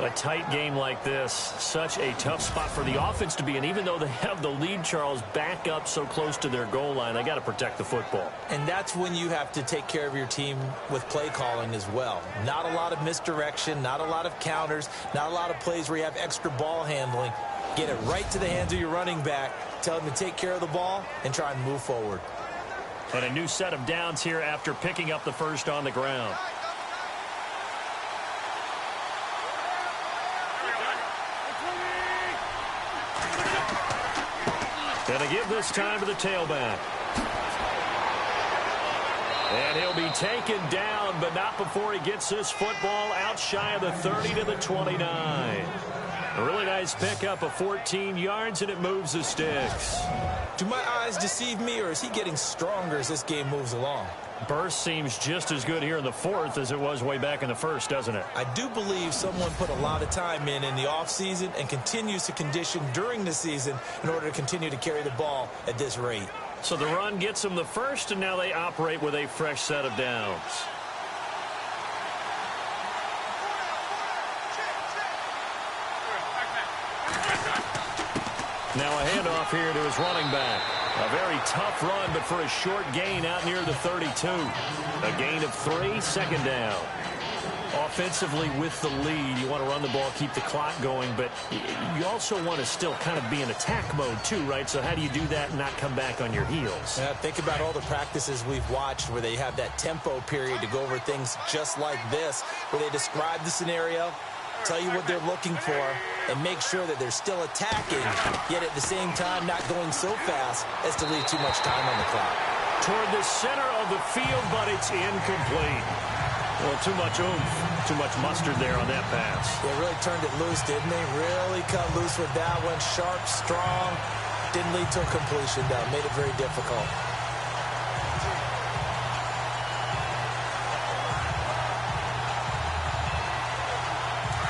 A tight game like this, such a tough spot for the offense to be in. Even though they have the lead, Charles, back up so close to their goal line, they got to protect the football. And that's when you have to take care of your team with play calling as well. Not a lot of misdirection, not a lot of counters, not a lot of plays where you have extra ball handling. Get it right to the hands of your running back, tell him to take care of the ball, and try and move forward. And a new set of downs here after picking up the first on the ground. And a give this time to the tailback. And he'll be taken down, but not before he gets this football out shy of the 30 to the 29. A really nice pickup of 14 yards, and it moves the sticks. Do my eyes deceive me, or is he getting stronger as this game moves along? Burst seems just as good here in the fourth as it was way back in the first, doesn't it? I do believe someone put a lot of time in the offseason and continues to condition during the season in order to continue to carry the ball at this rate. So the run gets them the first, and now they operate with a fresh set of downs. Now a handoff here to his running back. A very tough run, but for a short gain out near the 32. A gain of 3, second down. Offensively with the lead, you want to run the ball, keep the clock going, but you also want to still kind of be in attack mode too, right? So how do you do that and not come back on your heels? Yeah, think about all the practices we've watched where they have that tempo period to go over things just like this, where they describe the scenario, tell you what they're looking for, and make sure that they're still attacking, yet at the same time not going so fast as to leave too much time on the clock. Toward the center of the field, but it's incomplete. Well, too much oomph, too much mustard there on that pass. They really turned it loose, didn't they? Really cut loose with that one. Sharp, strong. Didn't lead to a completion, though. Made it very difficult.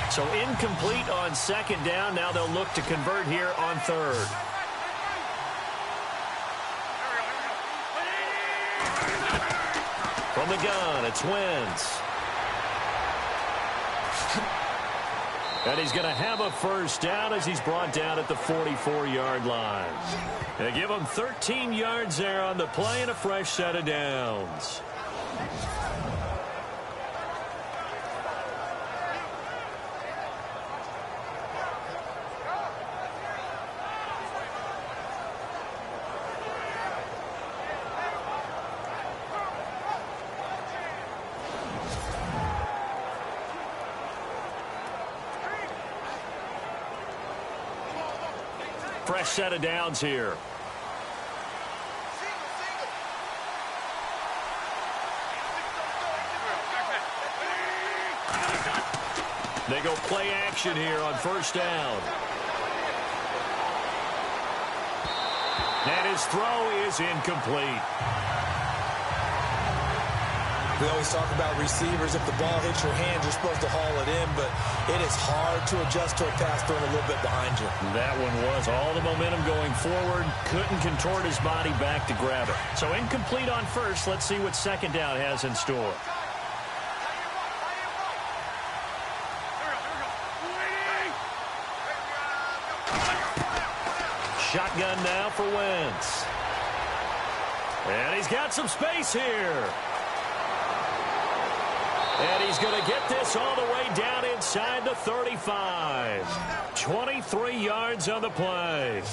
So incomplete on second down. Now they'll look to convert here on third. From the gun, it's Wentz. And he's going to have a first down as he's brought down at the 44-yard line. They give him 13 yards there on the play and a fresh set of downs. Fresh set of downs here. They go play action here on first down. And his throw is incomplete. We always talk about receivers. If the ball hits your hand, you're supposed to haul it in, but it is hard to adjust to a pass thrown a little bit behind you. That one was all the momentum going forward. Couldn't contort his body back to grab it. So incomplete on first. Let's see what second down has in store. Shotgun now for Wentz. And he's got some space here. And he's going to get this all the way down inside the 35. 23 yards on the play.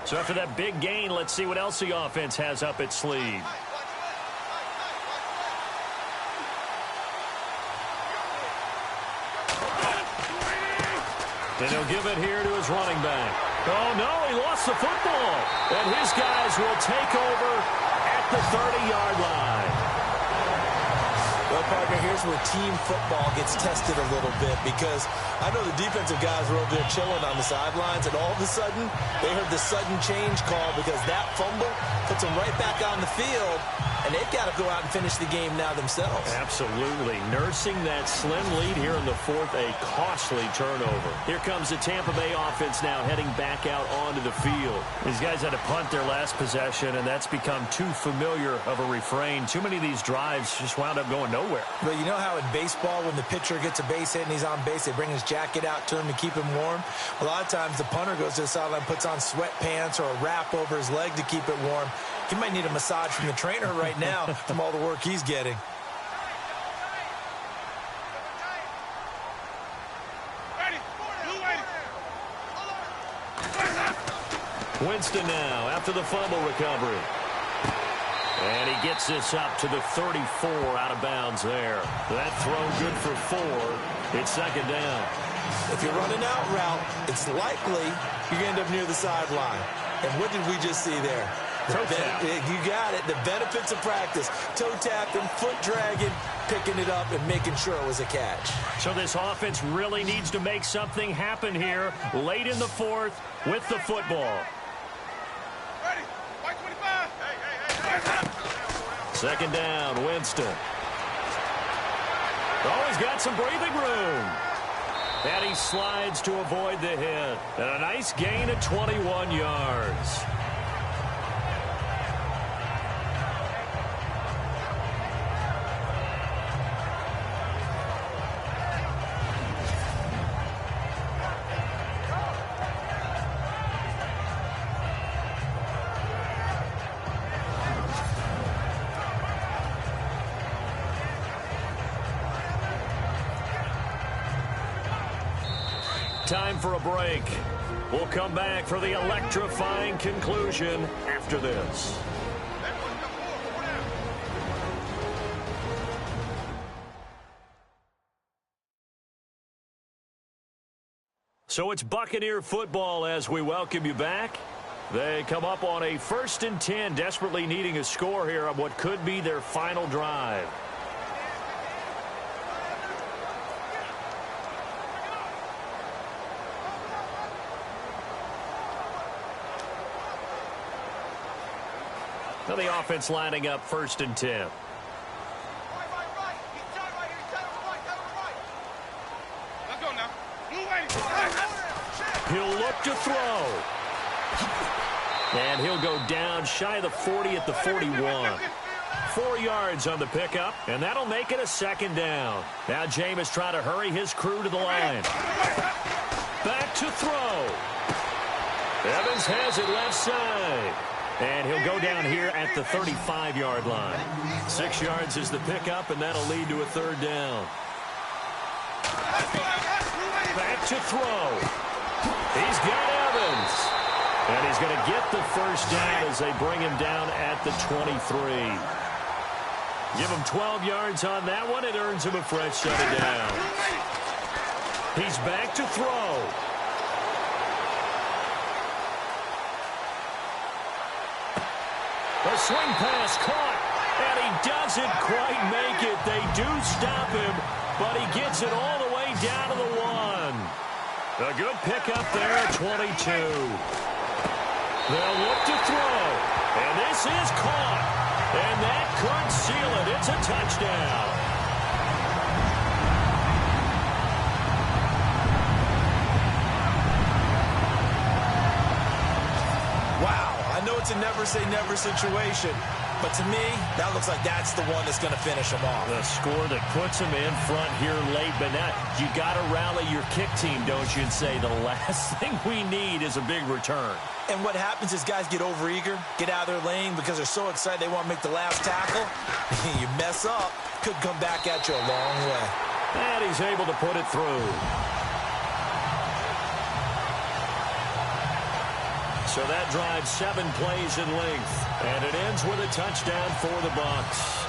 So after that big gain, let's see what else the offense has up its sleeve. And he'll give it here to his running back. Oh, no, he lost the football. And his guys will take over at the 30-yard line. Well, partner, here's where team football gets tested a little bit because I know the defensive guys were over there chilling on the sidelines, and all of a sudden, they heard the sudden change call because that fumble puts them right back on the field, and they've got to go out and finish the game now themselves. Absolutely. Nursing that slim lead here in the fourth, a costly turnover. Here comes the Tampa Bay offense now heading back out onto the field. These guys had to punt their last possession, and that's become too familiar of a refrain. Too many of these drives just wound up going nowhere. But you know how in baseball, when the pitcher gets a base hit and he's on base, they bring his jacket out to him to keep him warm? A lot of times the punter goes to the sideline, puts on sweatpants or a wrap over his leg to keep it warm. He might need a massage from the trainer right now from all the work he's getting. Winston now after the fumble recovery. And he gets this up to the 34 out of bounds there. That throw good for 4. It's second down. If you're running out route, it's likely you're going to end up near the sideline. And what did we just see there? Toe tap. You got it. The benefits of practice. Toe tapping, foot dragging, picking it up, and making sure it was a catch. So this offense really needs to make something happen here late in the fourth with the football. Second down, Winston. Oh, he's got some breathing room. And he slides to avoid the hit. And a nice gain of 21 yards. Time for a break. We'll come back for the electrifying conclusion after this. So it's Buccaneer football as we welcome you back. They come up on a 1st and 10, desperately needing a score here on what could be their final drive. Now the offense lining up 1st and 10. He'll look to throw. And he'll go down shy of the 40 at the 41. 4 yards on the pickup, and that'll make it a second down. Now Jameis trying to hurry his crew to the line. Back to throw. Evans has it left side. And he'll go down here at the 35-yard line. 6 yards is the pickup, and that'll lead to a third down. Back to throw. He's got Evans. And he's going to get the first down as they bring him down at the 23. Give him 12 yards on that one. It earns him a fresh set of downs. He's back to throw. A swing pass caught, and he doesn't quite make it. They do stop him, but he gets it all the way down to the 1. A good pickup there at 22. They'll look to throw, and this is caught, and that could seal it. It's a touchdown. Wow, I know it's a never-say-never situation, but to me, that looks like that's the one that's going to finish them off. The score that puts them in front here late, but now you got to rally your kick team, don't you, and say the last thing we need is a big return. And what happens is guys get overeager, get out of their lane because they're so excited they want to make the last tackle. You mess up, could come back at you a long way. And he's able to put it through. So that drives 7 plays in length, and it ends with a touchdown for the Bucs.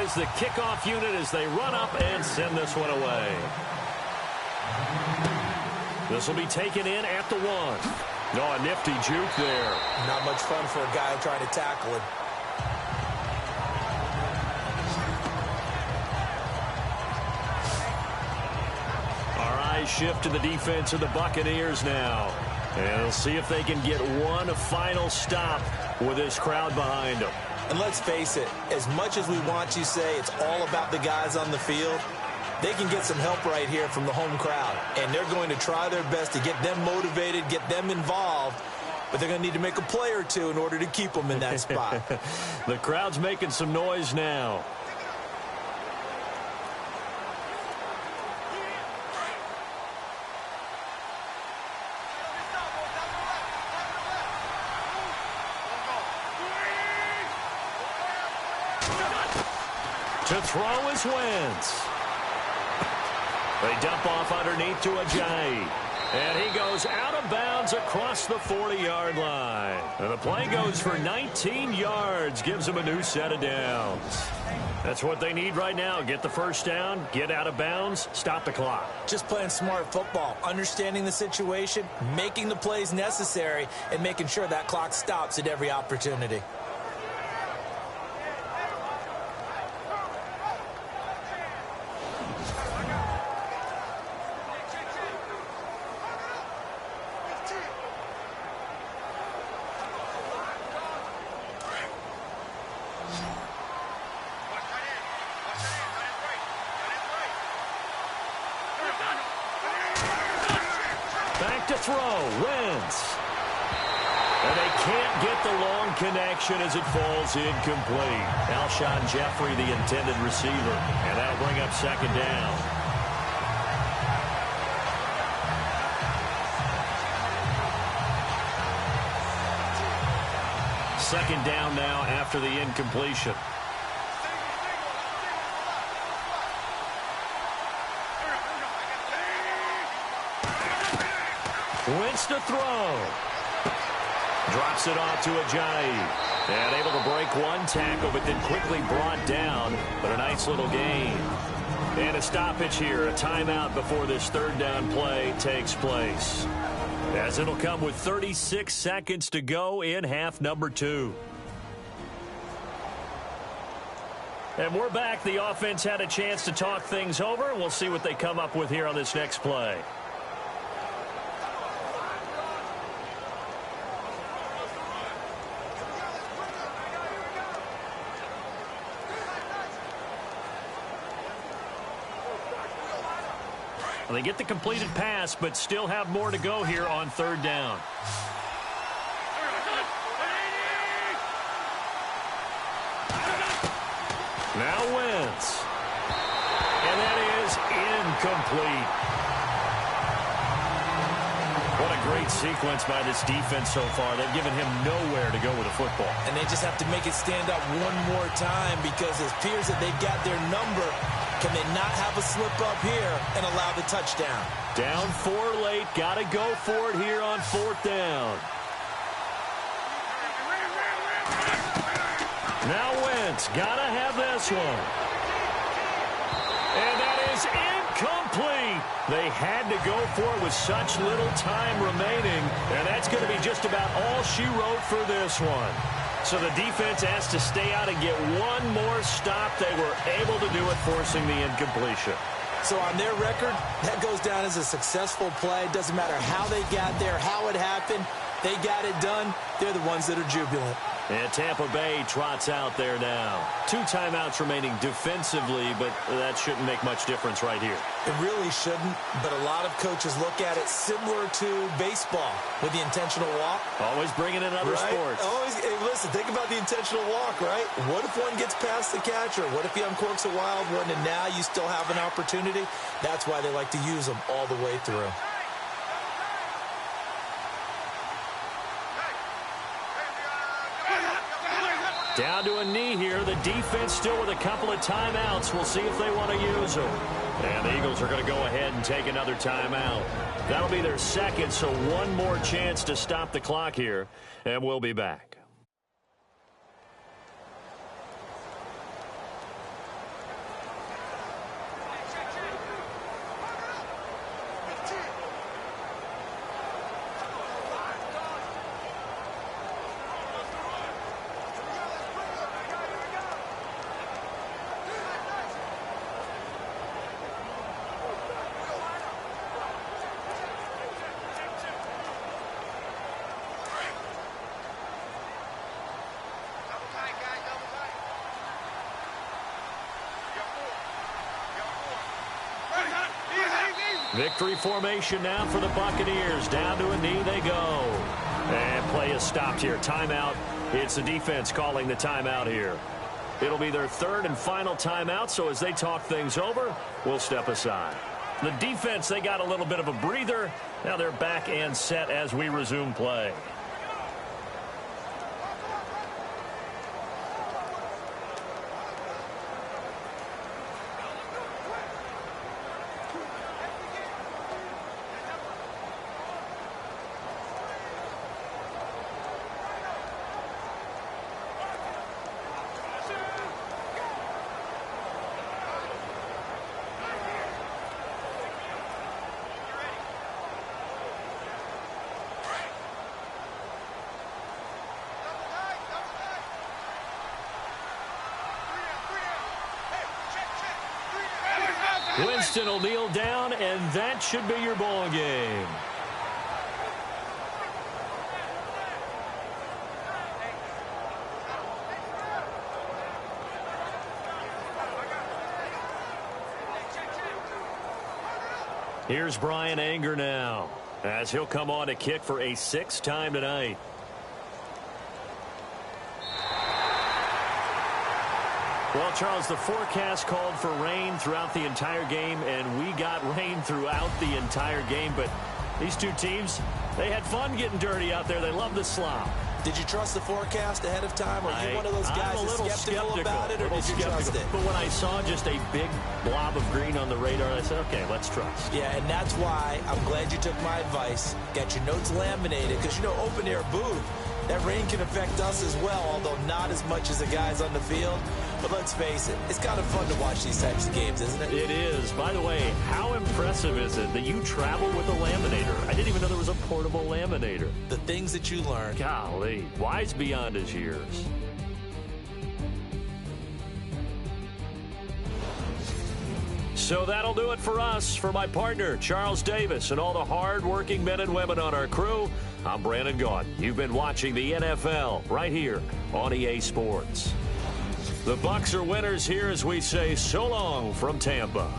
is the kickoff unit as they run up and send this one away. This will be taken in at the 1. Oh, a nifty juke there. Not much fun for a guy trying to tackle it. Our eyes shift to the defense of the Buccaneers now. And we'll see if they can get one final stop with this crowd behind them. And let's face it, as much as we want to say it's all about the guys on the field, they can get some help right here from the home crowd. And they're going to try their best to get them motivated, get them involved. But they're going to need to make a play or two in order to keep them in that spot. The crowd's making some noise now. To throw is Wentz. They dump off underneath to Ajayi. And he goes out of bounds across the 40-yard line. And the play goes for 19 yards, gives them a new set of downs. That's what they need right now. Get the first down, get out of bounds, stop the clock. Just playing smart football, understanding the situation, making the plays necessary, and making sure that clock stops at every opportunity. Back to throw, Wentz. And they can't get the long connection as it falls incomplete. Alshon Jeffrey, the intended receiver. And that'll bring up second down. Second down now after the incompletion. Wentz to throw. Drops it off to Ajayi. And able to break one tackle, but then quickly brought down. But a nice little gain. And a stoppage here, a timeout before this third down play takes place. As it'll come with 36 seconds to go in half number 2. And we're back. The offense had a chance to talk things over. We'll see what they come up with here on this next play. Well, they get the completed pass, but still have more to go here on third down. Now Wentz. And that is incomplete. What a great sequence by this defense so far. They've given him nowhere to go with the football. And they just have to make it stand up one more time because it appears that they've got their number. Can they not have a slip up here and allow the touchdown? Down 4 late. Got to go for it here on fourth down. Now Wentz. Got to have this one. And that is incomplete. They had to go for it with such little time remaining. And that's going to be just about all she wrote for this one. So the defense has to stay out and get one more stop. They were able to do it, forcing the incompletion. So on their record, that goes down as a successful play. Doesn't matter how they got there, how it happened. They got it done. They're the ones that are jubilant. And Tampa Bay trots out there now. 2 timeouts remaining defensively, but that shouldn't make much difference right here. It really shouldn't, but a lot of coaches look at it similar to baseball with the intentional walk. Always bringing in other sports. Always, hey, listen, think about the intentional walk, right? What if one gets past the catcher? What if he uncorks a wild one and now you still have an opportunity? That's why they like to use them all the way through. Down to a knee here. The defense still with a couple of timeouts. We'll see if they want to use them. And the Eagles are going to go ahead and take another timeout. That'll be their second, so one more chance to stop the clock here. And we'll be back. Victory formation now for the Buccaneers. Down to a knee they go. And play is stopped here. Timeout. It's the defense calling the timeout here. It'll be their third and final timeout, so as they talk things over, we'll step aside. The defense, they got a little bit of a breather. Now they're back and set as we resume play. Winston will kneel down, and that should be your ball game. Here's Brian Anger now, as he'll come on to kick for a sixth time tonight. Well, Charles, the forecast called for rain throughout the entire game, and we got rain throughout the entire game. But these two teams, they had fun getting dirty out there. They love the slop. Did you trust the forecast ahead of time? Or are you one of those guys that's skeptical about it, or did you trust it? But when I saw just a big blob of green on the radar, I said, okay, let's trust. Yeah, and that's why I'm glad you took my advice. Get your notes laminated, because, you know, open-air booth, that rain can affect us as well, although not as much as the guys on the field. But let's face it, it's kind of fun to watch these types of games, isn't it? It is. By the way, how impressive is it that you travel with a laminator? I didn't even know there was a portable laminator. The things that you learn. Golly, wise beyond his years. So that'll do it for us. For my partner, Charles Davis, and all the hard-working men and women on our crew, I'm Brandon Gaudin. You've been watching the NFL right here on EA Sports. The Bucs are winners here as we say so long from Tampa.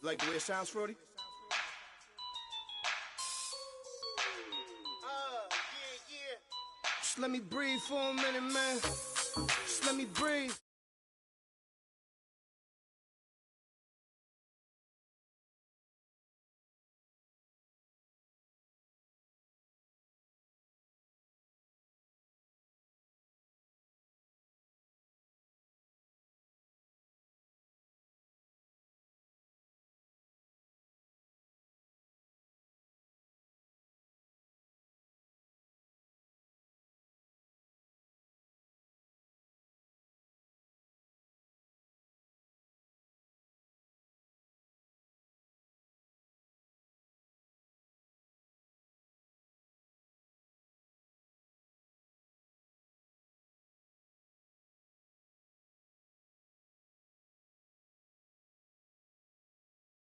like the way it sounds, Frody? Yeah. Just let me breathe for a minute, man. Just let me breathe.